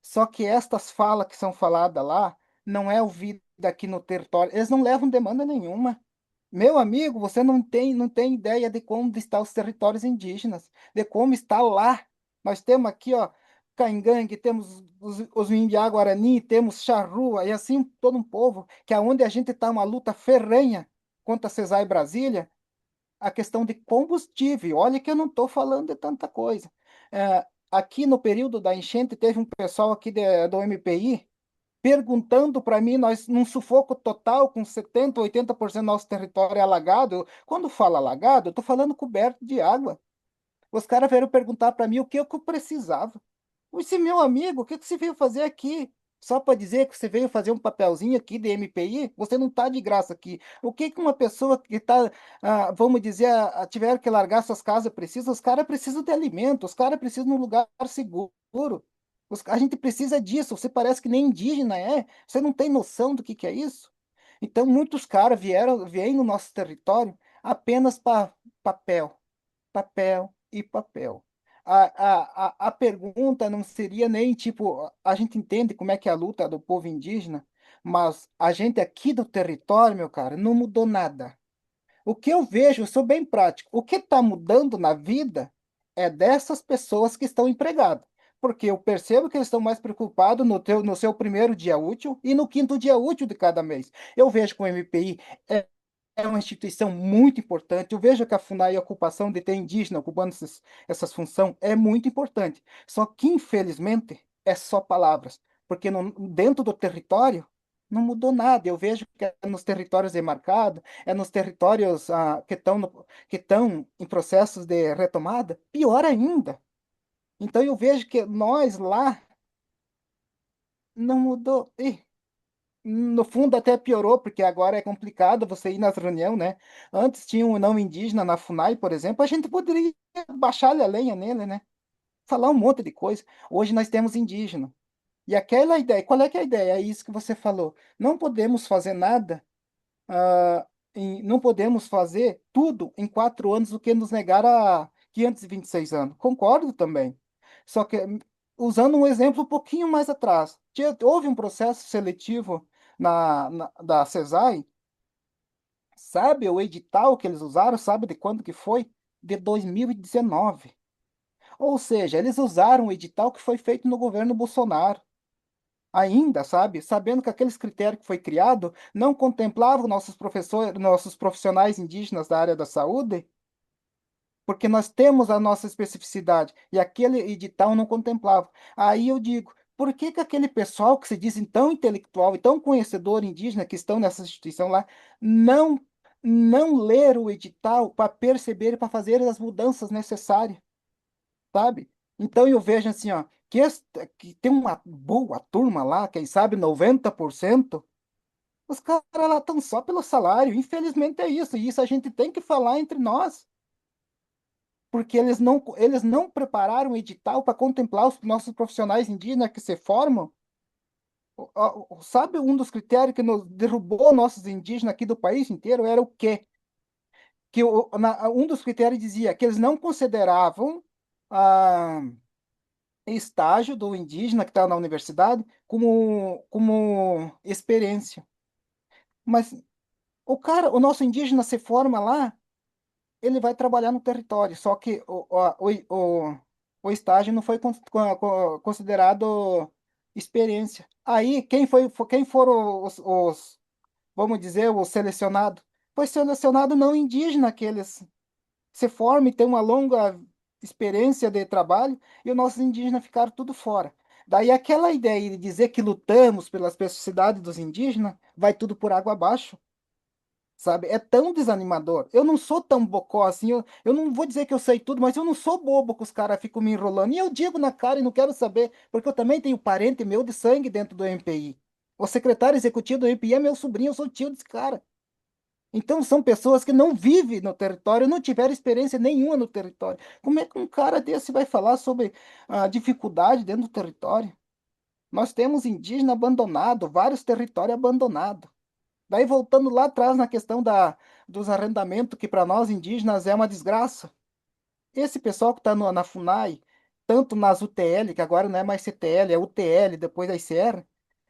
Só que estas falas que são faladas lá não é ouvida aqui no território. Eles não levam demanda nenhuma. Meu amigo, você não tem ideia de como estão os territórios indígenas, de como está lá. Nós temos aqui, ó, Caingangue, temos os Indiá Guarani, temos Charrua, e assim todo um povo, que é onde a gente está uma luta ferrenha contra a CESAR e Brasília, a questão de combustível. Olha que eu não estou falando de tanta coisa. Aqui no período da enchente, teve um pessoal aqui do MPI perguntando para mim, nós num sufoco total, com 70, 80% do nosso território é alagado. Quando falo alagado, eu estou falando coberto de água. Os caras vieram perguntar para mim o que eu precisava. Eu disse, meu amigo, o que que você veio fazer aqui? Só para dizer que você veio fazer um papelzinho aqui de MPI? Você não está de graça aqui. O que que uma pessoa que está, vamos dizer, tiver que largar suas casas precisa? Os caras precisam de alimento, os caras precisam de um lugar seguro. A gente precisa disso. Você parece que nem indígena é. Você não tem noção do que é isso? Então, muitos caras vêm no nosso território apenas para papel, papel e papel. A pergunta não seria nem tipo, a gente entende como é que é a luta do povo indígena, mas a gente aqui do território, meu cara, não mudou nada. O que eu vejo, eu sou bem prático, o que está mudando na vida é dessas pessoas que estão empregadas. Porque eu percebo que eles estão mais preocupados no seu primeiro dia útil e no quinto dia útil de cada mês. Eu vejo que o MPI é uma instituição muito importante. Eu vejo que a FUNAI, a ocupação de ter indígena ocupando essas funções, é muito importante. Só que, infelizmente, é só palavras, porque dentro do território não mudou nada. Eu vejo que é nos territórios demarcados, é nos territórios que estão em processos de retomada, pior ainda. Então, eu vejo que nós lá não mudou. No fundo, até piorou, porque agora é complicado você ir nas reuniões, né? Antes tinha um não indígena na FUNAI, por exemplo, a gente poderia baixar a lenha nele, né? Falar um monte de coisa. Hoje nós temos indígena. E aquela ideia, qual é que é a ideia? É isso que você falou. Não podemos fazer nada, não podemos fazer tudo em 4 anos, o que nos negaram há 526 anos. Concordo também. Só que, usando um exemplo um pouquinho mais atrás, houve um processo seletivo da CESAI, sabe o edital que eles usaram, sabe de quando que foi? De 2019. Ou seja, eles usaram o edital que foi feito no governo Bolsonaro. Ainda, sabe? Sabendo que aqueles critérios que foi criado não contemplavam nossos professores, nossos profissionais indígenas da área da saúde, porque nós temos a nossa especificidade e aquele edital não contemplava. Aí eu digo, por que que aquele pessoal que se dizem tão intelectual e tão conhecedor indígena que estão nessa instituição lá não não ler o edital para perceber e para fazer as mudanças necessárias, sabe? Então eu vejo assim, ó, que tem uma boa turma lá, quem sabe 90%, os caras lá estão só pelo salário. Infelizmente é isso, e isso a gente tem que falar entre nós, porque eles não prepararam o edital para contemplar os nossos profissionais indígenas que se formam. Sabe, um dos critérios que nos derrubou nossos indígenas aqui do país inteiro era o quê? Um dos critérios dizia que eles não consideravam ah, estágio do indígena que está na universidade como experiência. Mas O cara, o nosso indígena se forma lá, ele vai trabalhar no território, só que o estágio não foi considerado experiência. Aí, quem foram vamos dizer, os selecionados? Foi selecionado não indígena, aqueles se formam e têm uma longa experiência de trabalho, e os nossos indígenas ficaram tudo fora. Daí aquela ideia de dizer que lutamos pela especificidade dos indígenas, vai tudo por água abaixo, sabe? É tão desanimador. Eu não sou tão bocó assim, eu não vou dizer que eu sei tudo, mas eu não sou bobo que os caras ficam me enrolando. E eu digo na cara e não quero saber, porque eu também tenho parente meu de sangue dentro do MPI. O secretário executivo do MPI é meu sobrinho, eu sou tio desse cara. Então são pessoas que não vivem no território, não tiveram experiência nenhuma no território. Como é que um cara desse vai falar sobre a dificuldade dentro do território? Nós temos indígena abandonado, vários territórios abandonados. Daí voltando lá atrás na questão dos arrendamentos, que para nós indígenas é uma desgraça. Esse pessoal que está na FUNAI, tanto nas UTL, que agora não é mais CTL, é UTL, depois da ICR,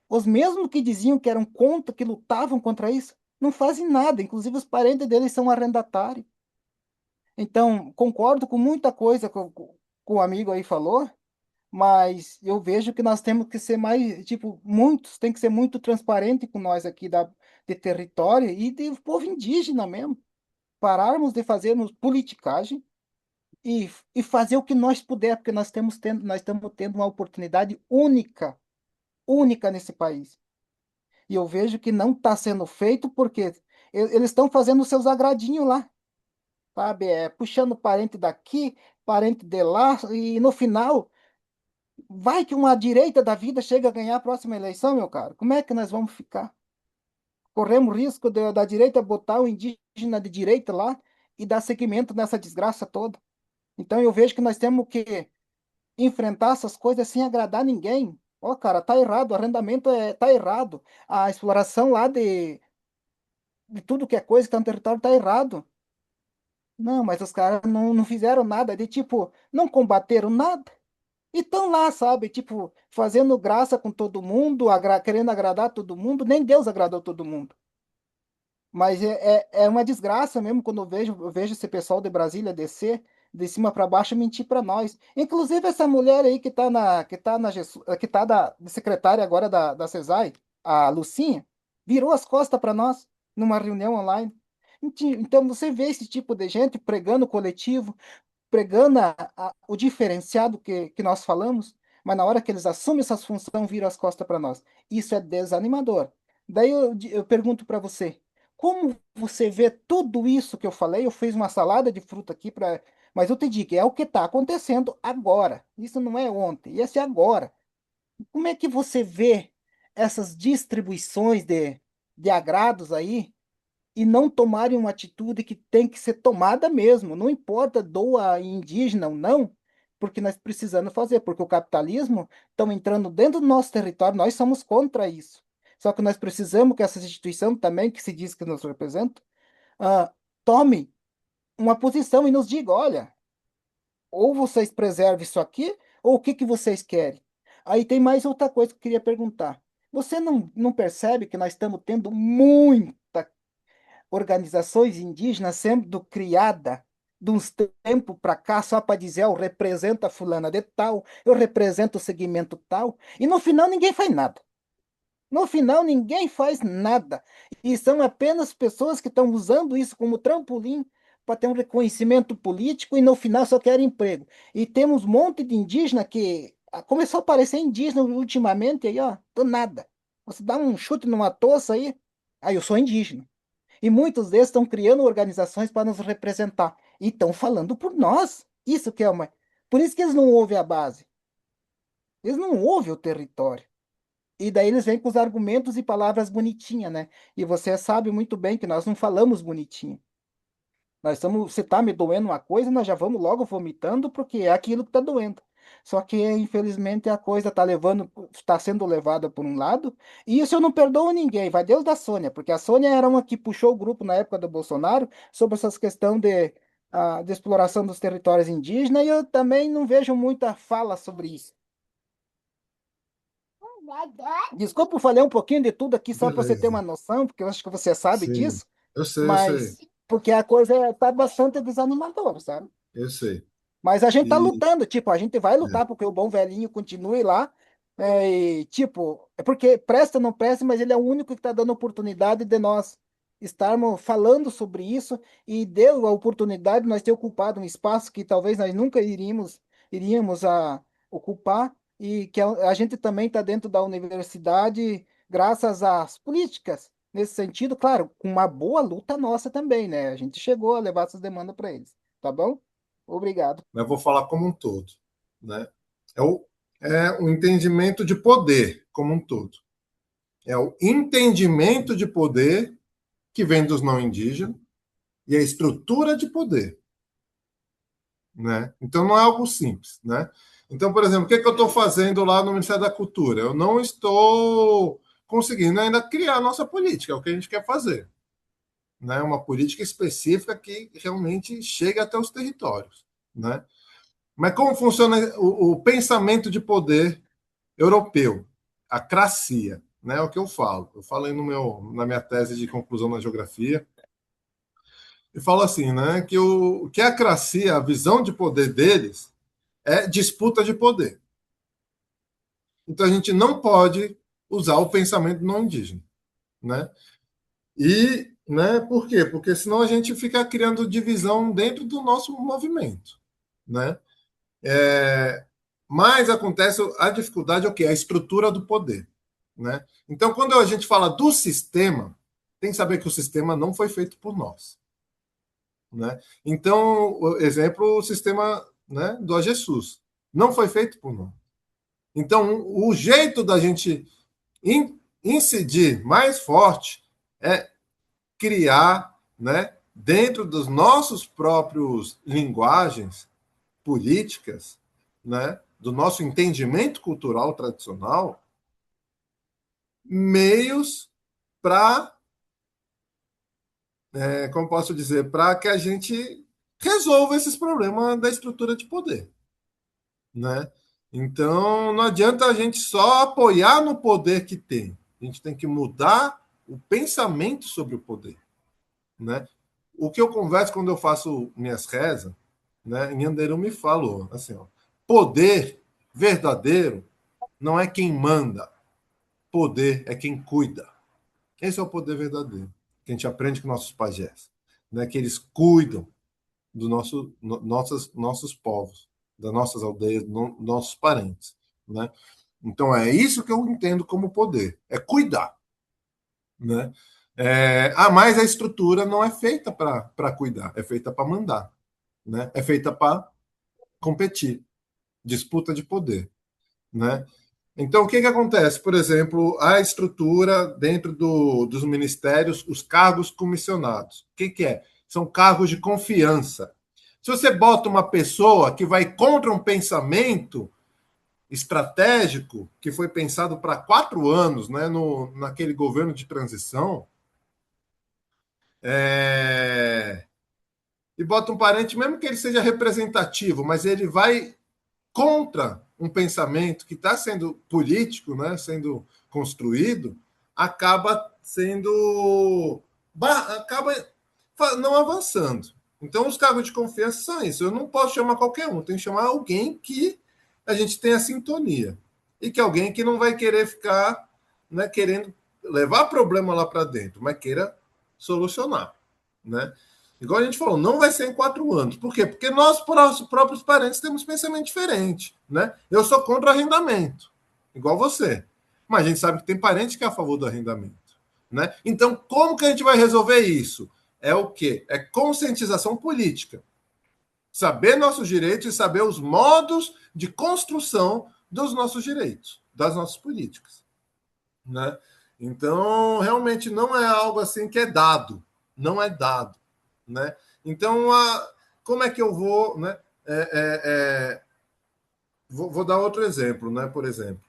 os mesmos que diziam que eram contra, que lutavam contra isso, não fazem nada. Inclusive, os parentes deles são arrendatários. Então, concordo com muita coisa que o amigo aí falou, mas eu vejo que nós temos que ser mais, tipo, muitos, tem que ser muito transparente com nós aqui de território e de povo indígena mesmo. Pararmos de fazermos politicagem e fazer o que nós puder, porque nós estamos tendo uma oportunidade única, única nesse país. E eu vejo que não está sendo feito porque eles estão fazendo os seus agradinhos lá, sabe? Puxando parente daqui, parente de lá, e no final, vai que uma direita da vida chega a ganhar a próxima eleição, meu caro. Como é que nós vamos ficar? Corremos risco da direita botar o indígena de direita lá e dar seguimento nessa desgraça toda. Então eu vejo que nós temos que enfrentar essas coisas sem agradar ninguém. Ó, cara, tá errado, o arrendamento tá errado. A exploração lá de tudo que é coisa que tá no território tá errado. Não, mas os caras não fizeram nada, de tipo, não combateram nada. E estão lá, sabe, tipo, fazendo graça com todo mundo, querendo agradar todo mundo, nem Deus agradou todo mundo. Mas é uma desgraça mesmo quando eu vejo esse pessoal de Brasília descer de cima para baixo e mentir para nós. Inclusive essa mulher aí que tá de secretária agora da CESAI, a Lucinha, virou as costas para nós numa reunião online. Então você vê esse tipo de gente pregando o coletivo, pregando o diferenciado que nós falamos, mas na hora que eles assumem essas funções, viram as costas para nós. Isso é desanimador. Daí eu pergunto para você, como você vê tudo isso que eu falei? Eu fiz uma salada de fruta aqui para. Mas eu te digo, é o que está acontecendo agora. Isso não é ontem, isso é agora. Como é que você vê essas distribuições de agrados aí e não tomarem uma atitude que tem que ser tomada mesmo? Não importa doa indígena ou não, porque nós precisamos fazer, porque o capitalismo estão entrando dentro do nosso território, nós somos contra isso. Só que nós precisamos que essa instituição também, que se diz que nos representa, tome uma posição e nos diga, olha, ou vocês preservam isso aqui, ou o que que vocês querem? Aí tem mais outra coisa que eu queria perguntar. Você não percebe que nós estamos tendo muita organizações indígenas sendo criada de uns tempos para cá só para dizer, eu represento a fulana de tal, eu represento o segmento tal, e no final ninguém faz nada. No final ninguém faz nada. E são apenas pessoas que estão usando isso como trampolim para ter um reconhecimento político e no final só querem emprego. E temos um monte de indígena que começou a aparecer indígena ultimamente aí, ó, do nada. Você dá um chute numa toça aí eu sou indígena. E muitos deles estão criando organizações para nos representar. E estão falando por nós. Isso que é uma. Por isso que eles não ouvem a base. Eles não ouvem o território. E daí eles vêm com os argumentos e palavras bonitinhas, né? E você sabe muito bem que nós não falamos bonitinho. Nós estamos, se tá me doendo uma coisa, nós já vamos logo vomitando porque é aquilo que tá doendo. Só que, infelizmente, a coisa tá sendo levada por um lado, e isso eu não perdoo ninguém, vai Deus da Sônia, porque a Sônia era uma que puxou o grupo na época do Bolsonaro sobre essas questões de exploração dos territórios indígenas, e eu também não vejo muita fala sobre isso. Desculpa, eu falei um pouquinho de tudo aqui só para você ter Beleza. uma noção, porque eu acho que você sabe Sim. disso, Eu sei, eu sei, Mas porque a coisa está bastante desanimadora, sabe? eu sei. Mas a gente tá E lutando, tipo, a gente vai é, lutar porque o bom velhinho continue lá. E, tipo, é porque presta ou não presta, mas ele é o único que está dando oportunidade de nós estarmos falando sobre isso e deu a oportunidade de nós ter ocupado um espaço que talvez nós nunca iríamos a ocupar e que a gente também está dentro da universidade graças às políticas. Nesse sentido, claro, com uma boa luta nossa também, né? A gente chegou a levar essas demandas para eles, tá bom? Obrigado. mas eu vou falar como um todo, né? É o entendimento de poder como um todo. É o entendimento de poder que vem dos não indígenas e a estrutura de poder, né? Então não é algo simples, né? Então, por exemplo, o que é que eu estou fazendo lá no Ministério da Cultura? Eu não estou conseguindo ainda criar a nossa política, é o que a gente quer fazer, né? Uma política específica que realmente chegue até os territórios, né? Mas como funciona o pensamento de poder europeu, a cracia, né? É o que eu falo. Eu falei na minha tese de conclusão na geografia e falo assim, né? Que a cracia, a visão de poder deles é disputa de poder. Então a gente não pode usar o pensamento não indígena, né? E, né? Por quê? Porque senão a gente fica criando divisão dentro do nosso movimento, né? É, mas acontece a dificuldade é o quê? A estrutura do poder, né? Então, quando a gente fala do sistema, tem que saber que o sistema não foi feito por nós, né? Então, exemplo, o sistema, né, do AGESUS não foi feito por nós. Então, o jeito da gente incidir mais forte é criar, né, dentro dos nossos próprios linguagens políticas, né, do nosso entendimento cultural tradicional, meios para, como posso dizer, para que a gente resolva esses problemas da estrutura de poder, né? Então, não adianta a gente só apoiar no poder que tem. A gente tem que mudar o pensamento sobre o poder, né? O que eu converso quando eu faço minhas rezas, né? Nhanderu me falou assim, ó, poder verdadeiro não é quem manda, poder é quem cuida. Esse é o poder verdadeiro, que a gente aprende com nossos pajés, né? Que eles cuidam do nossos povos, das nossas aldeias, nossos parentes, né? Então é isso que eu entendo como poder, é cuidar, né? Mas a estrutura não é feita para cuidar, é feita para mandar, né? É feita para competir, disputa de poder, né? Então, o que acontece? Por exemplo, a estrutura dentro dos ministérios, os cargos comissionados. O que é? São cargos de confiança. Se você bota uma pessoa que vai contra um pensamento estratégico que foi pensado para 4 anos, né, naquele governo de transição, e bota um parente, mesmo que ele seja representativo, mas ele vai contra um pensamento que está sendo político, né, sendo construído, acaba sendo acaba não avançando. Então, os cargos de confiança são isso. Eu não posso chamar qualquer um, tenho que chamar alguém que a gente tenha sintonia e que alguém que não vai querer ficar, né, querendo levar problema lá para dentro, mas queira solucionar, né? Igual a gente falou, não vai ser em 4 anos. Por quê? Porque nós, próprios parentes, temos pensamento diferente, né? Eu sou contra o arrendamento, igual você. Mas a gente sabe que tem parente que é a favor do arrendamento, né? Então, como que a gente vai resolver isso? É o quê? É conscientização política. Saber nossos direitos e saber os modos de construção dos nossos direitos, das nossas políticas, né? Então, realmente não é algo assim que é dado, não é dado, né? Então, como é que eu vou, né? Vou dar outro exemplo, né? Por exemplo,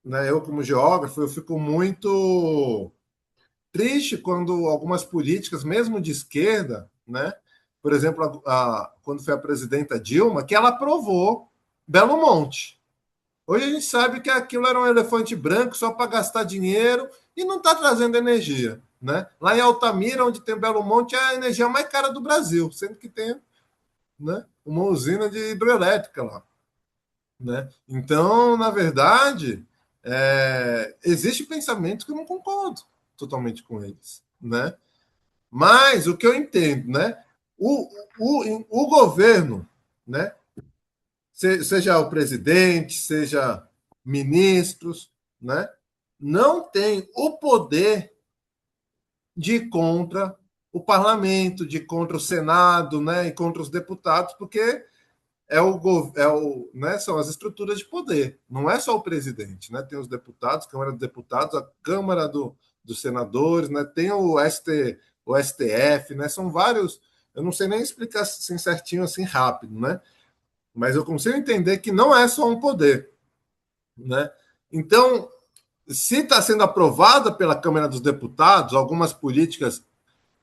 né, eu como geógrafo, eu fico muito triste quando algumas políticas, mesmo de esquerda, né? Por exemplo, quando foi a presidenta Dilma, que ela aprovou Belo Monte. Hoje a gente sabe que aquilo era um elefante branco só para gastar dinheiro e não está trazendo energia. né? Lá em Altamira, onde tem Belo Monte, é a energia mais cara do Brasil, sendo que tem, né, uma usina de hidrelétrica lá, né? Então, na verdade, existe pensamento que eu não concordo totalmente com eles, né? Mas o que eu entendo, né? O governo, né? Seja o presidente, seja ministros, né? Não tem o poder de ir contra o parlamento, de ir contra o Senado, né? E contra os deputados, porque né, são as estruturas de poder. Não é só o presidente, né? Tem os deputados, Câmara dos Deputados, a Câmara dos Senadores, né? Tem o STF, né? São vários. Eu não sei nem explicar assim certinho, assim rápido, né? Mas eu consigo entender que não é só um poder, né? Então, se está sendo aprovada pela Câmara dos Deputados algumas políticas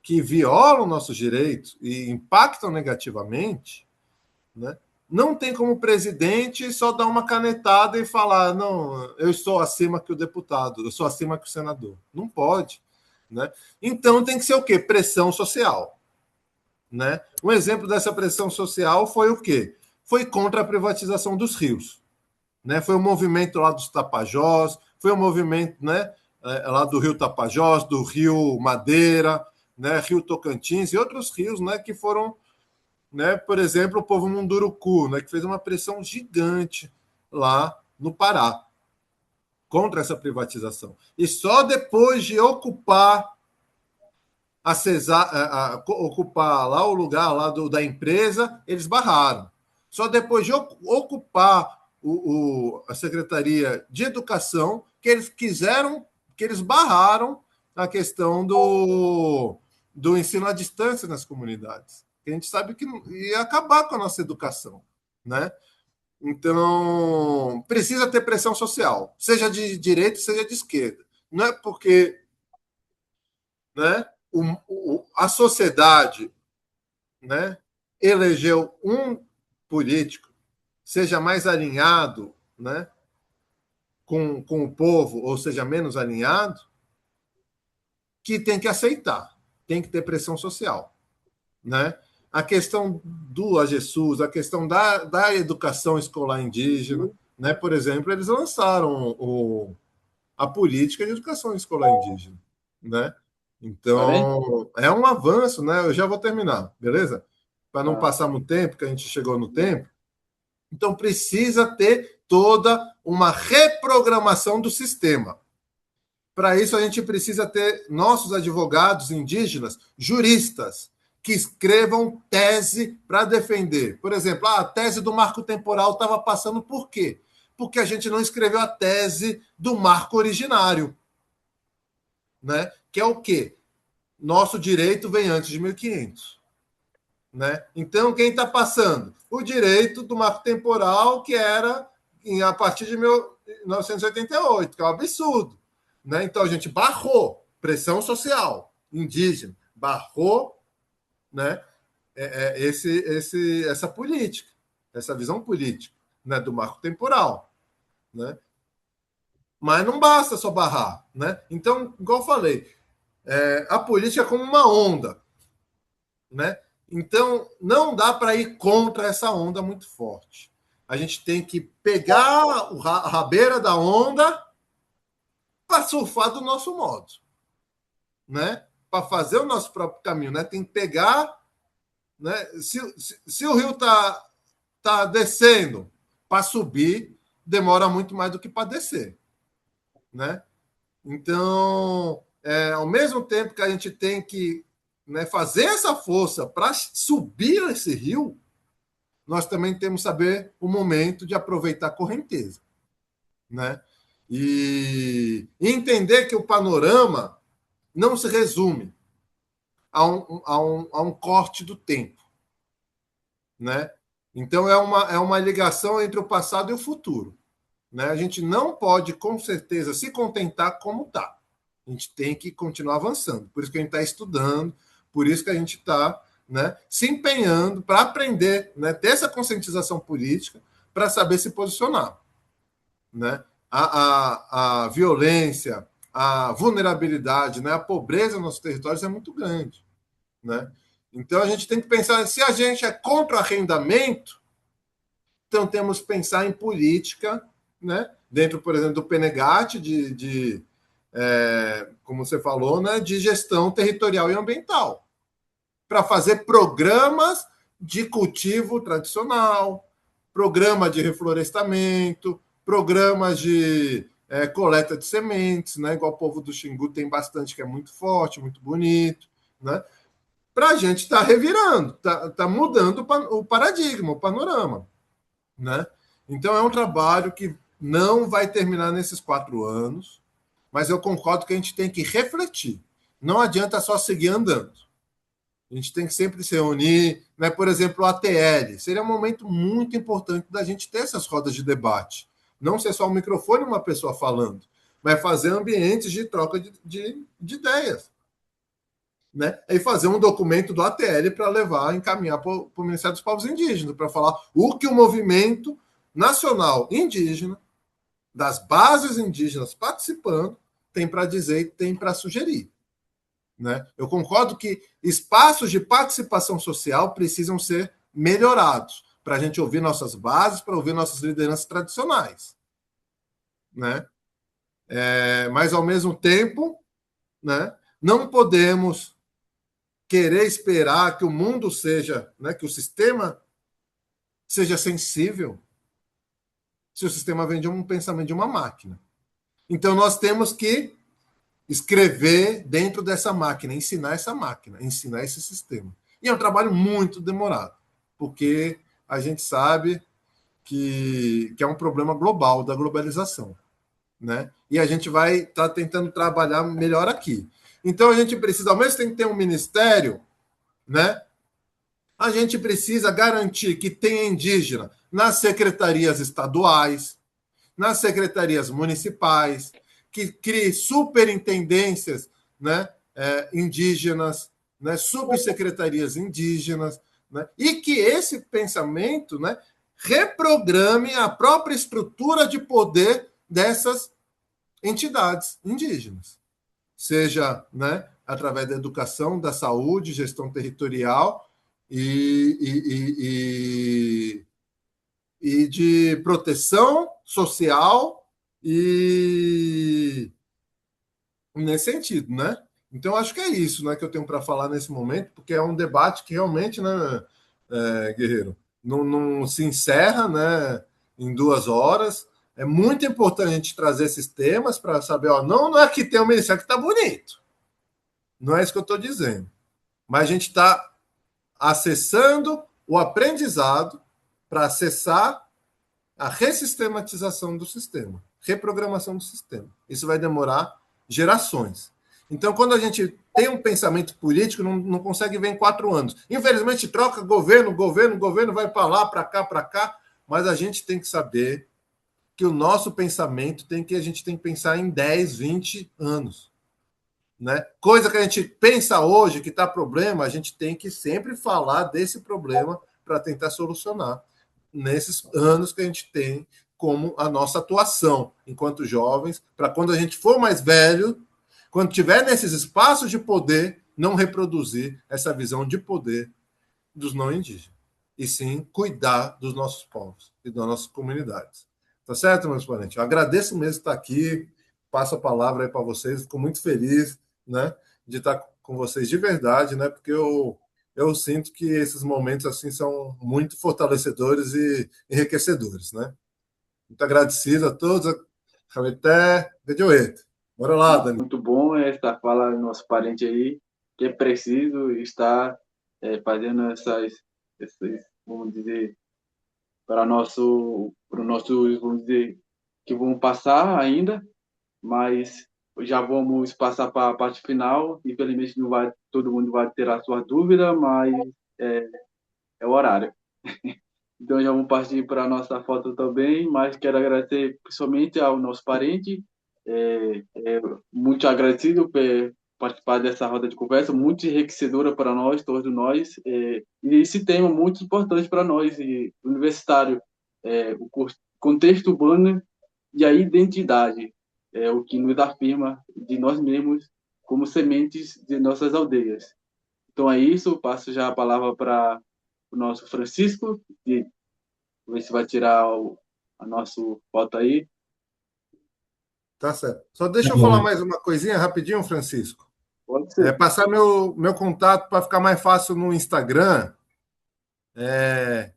que violam nossos direitos e impactam negativamente, né? Não tem como o presidente só dar uma canetada e falar, não, eu estou acima que o deputado, eu sou acima que o senador. Não pode, né? Então tem que ser o quê? Pressão social, né? Um exemplo dessa pressão social foi o quê? Foi contra a privatização dos rios, né? Foi o movimento lá dos Tapajós, foi o movimento, né, lá do Rio Tapajós, do Rio Madeira, né, Rio Tocantins e outros rios, né, que foram, né, por exemplo, o povo Munduruku, né, que fez uma pressão gigante lá no Pará contra essa privatização. E só depois de ocupar ocupar lá o lugar lá da empresa, eles barraram. Só depois de ocupar a Secretaria de Educação que eles barraram a questão do ensino à distância nas comunidades. A gente sabe que ia acabar com a nossa educação, né? Então, precisa ter pressão social, seja de direita, seja de esquerda. Não é porque, né, a sociedade, né, elegeu um político, seja mais alinhado, né, com o povo, ou seja, menos alinhado, que tem que aceitar, tem que ter pressão social, né? A questão do AGESUS, a questão da educação escolar indígena, né? Por exemplo, eles lançaram a política de educação escolar indígena, né? Então, é um avanço, né? Eu já vou terminar, beleza? Para não passar muito tempo, que a gente chegou no tempo. Então, precisa ter toda uma reprogramação do sistema. Para isso, a gente precisa ter nossos advogados indígenas, juristas, que escrevam tese para defender. Por exemplo, a tese do marco temporal estava passando por quê? Porque a gente não escreveu a tese do marco originário, né? Que é o quê? Nosso direito vem antes de 1500. Né? Então, quem está passando? O direito do marco temporal, que era a partir de 1988, que é um absurdo. Né? Então, a gente barrou pressão social indígena, barrou, né, essa política, essa visão política, né, do marco temporal. Né? Mas não basta só barrar. Né? Então, igual eu falei, a política é como uma onda. Né? Então, não dá para ir contra essa onda muito forte. A gente tem que pegar a rabeira da onda para surfar do nosso modo, né? Para fazer o nosso próprio caminho, né? Tem que pegar, né? Se o rio tá descendo, para subir demora muito mais do que para descer, né? Então, ao mesmo tempo que a gente tem que, né, fazer essa força para subir esse rio, nós também temos que saber o momento de aproveitar a correnteza, né? E entender que o panorama não se resume a um corte do tempo, né? Então, é uma ligação entre o passado e o futuro, né? A gente não pode, com certeza, se contentar como está. A gente tem que continuar avançando. Por isso que a gente está estudando, por isso que a gente está, né, se empenhando para aprender, né, ter essa conscientização política para saber se posicionar. Né? A violência, a vulnerabilidade, né, a pobreza nos nossos territórios é muito grande, né? Então a gente tem que pensar, se a gente é contra o arrendamento, então temos que pensar em política, né, dentro, por exemplo, do PNGAT, como você falou, né, de gestão territorial e ambiental, para fazer programas de cultivo tradicional, programa de reflorestamento, programas de coleta de sementes, né? Igual o povo do Xingu tem bastante, que é muito forte, muito bonito, né? Para a gente estar revirando, tá mudando o paradigma, o panorama, né? Então é um trabalho que não vai terminar nesses 4 anos, mas eu concordo que a gente tem que refletir. Não adianta só seguir andando. A gente tem que sempre se reunir, né? Por exemplo, o ATL. Seria um momento muito importante da gente ter essas rodas de debate. Não ser só um microfone e uma pessoa falando, mas fazer ambientes de troca de ideias. Né? E fazer um documento do ATL para levar, encaminhar para o Ministério dos Povos Indígenas, para falar o que o movimento nacional indígena, das bases indígenas participando, tem para dizer e tem para sugerir. Né? Eu concordo que espaços de participação social precisam ser melhorados para a gente ouvir nossas bases, para ouvir nossas lideranças tradicionais. Né? Mas, ao mesmo tempo, né, não podemos querer esperar que o mundo seja, né, que o sistema seja sensível, se o sistema vem de um pensamento de uma máquina. Então, nós temos que escrever dentro dessa máquina, ensinar essa máquina, ensinar esse sistema. E é um trabalho muito demorado, porque a gente sabe que é um problema global da globalização. Né? E a gente vai estar tentando trabalhar melhor aqui. Então, a gente precisa, ao mesmo tempo que ter um ministério, né? A gente precisa garantir que tenha indígena nas secretarias estaduais, nas secretarias municipais, que crie superintendências, né, indígenas, né, subsecretarias indígenas, né, e que esse pensamento, né, reprograme a própria estrutura de poder dessas entidades indígenas, seja, né, através da educação, da saúde, gestão territorial e de proteção social e nesse sentido, né? Então, acho que é isso, né, que eu tenho para falar nesse momento, porque é um debate que realmente, né, Guerreiro, não se encerra, né, em 2 horas. É muito importante a gente trazer esses temas para saber, ó, não é que tem o ministério que está bonito, não é isso que eu estou dizendo, mas a gente está acessando o aprendizado para acessar a ressistematização do sistema, reprogramação do sistema. Isso vai demorar gerações. Então, quando a gente tem um pensamento político, não consegue ver em 4 anos. Infelizmente, troca governo vai para lá, para cá, mas a gente tem que saber que o nosso pensamento a gente tem que pensar em 10, 20 anos. Né? Coisa que a gente pensa hoje que está problema, a gente tem que sempre falar desse problema para tentar solucionar nesses anos que a gente tem como a nossa atuação enquanto jovens, para quando a gente for mais velho, quando tiver nesses espaços de poder, não reproduzir essa visão de poder dos não indígenas, e sim cuidar dos nossos povos e das nossas comunidades. Tá certo, meus parentes? Eu agradeço mesmo estar aqui, passo a palavra aí para vocês, fico muito feliz, né, de estar com vocês de verdade, né, porque eu sinto que esses momentos assim são muito fortalecedores e enriquecedores, né? Muito agradecido a todos. Até Vedioete. Bora lá, Dani. Muito bom esta fala do nosso parente aí, que é preciso estar fazendo vamos dizer, para o nosso, vamos dizer, que vão passar ainda, mas já vamos passar para a parte final. Infelizmente, não vai, todo mundo vai ter a sua dúvida, mas é o horário. Então, já vamos partir para a nossa foto também, mas quero agradecer principalmente ao nosso parente, muito agradecido por participar dessa roda de conversa, muito enriquecedora para nós, todos nós, e esse tema muito importante para nós, universitário, o contexto urbano e a identidade, o que nos afirma de nós mesmos como sementes de nossas aldeias. Então é isso, passo já a palavra para o nosso Francisco, e ver se vai tirar a nossa foto aí. Tá certo. Só Tá deixa eu falar bom. mais uma coisinha rapidinho, Francisco. Pode ser. Passar meu contato para ficar mais fácil no Instagram. É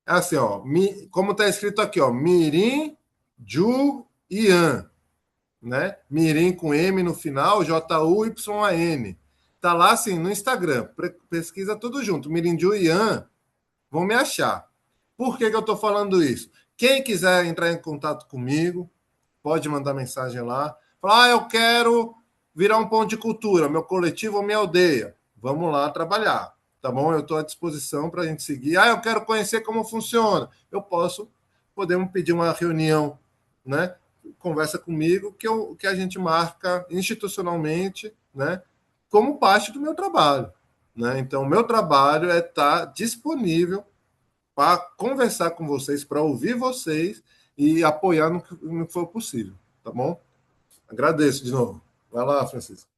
assim, ó, como está escrito aqui, ó, Mirim Ju Ian, né? Mirim com M no final, Juyan. Tá lá assim no Instagram. Pesquisa tudo junto. Mirim Ju Ian, vão me achar. Por que eu estou falando isso? Quem quiser entrar em contato comigo, pode mandar mensagem lá. Falar, eu quero virar um ponto de cultura, meu coletivo ou minha aldeia. Vamos lá trabalhar, tá bom? Eu estou à disposição para a gente seguir. Eu quero conhecer como funciona. Podemos pedir uma reunião, né? Conversa comigo que a gente marca institucionalmente, né? Como parte do meu trabalho, né? Então, o meu trabalho é estar disponível para conversar com vocês, para ouvir vocês e apoiar no que for possível, tá bom? Agradeço de novo. Vai lá, Francisco.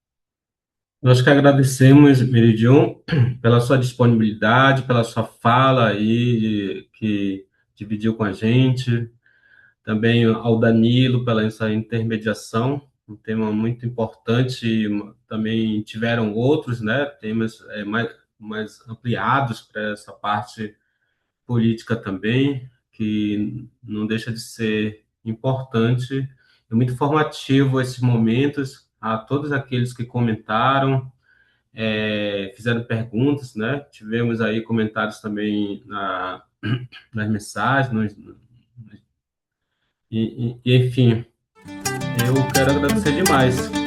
Nós que agradecemos, Meridion, pela sua disponibilidade, pela sua fala aí, que dividiu com a gente. Também ao Danilo pela essa intermediação, um tema muito importante. Também tiveram outros, né, temas mais ampliados para essa parte política também, que não deixa de ser importante. É muito informativo esses momentos, a todos aqueles que comentaram, fizeram perguntas, né? Tivemos aí comentários também nas mensagens, enfim, eu quero agradecer demais.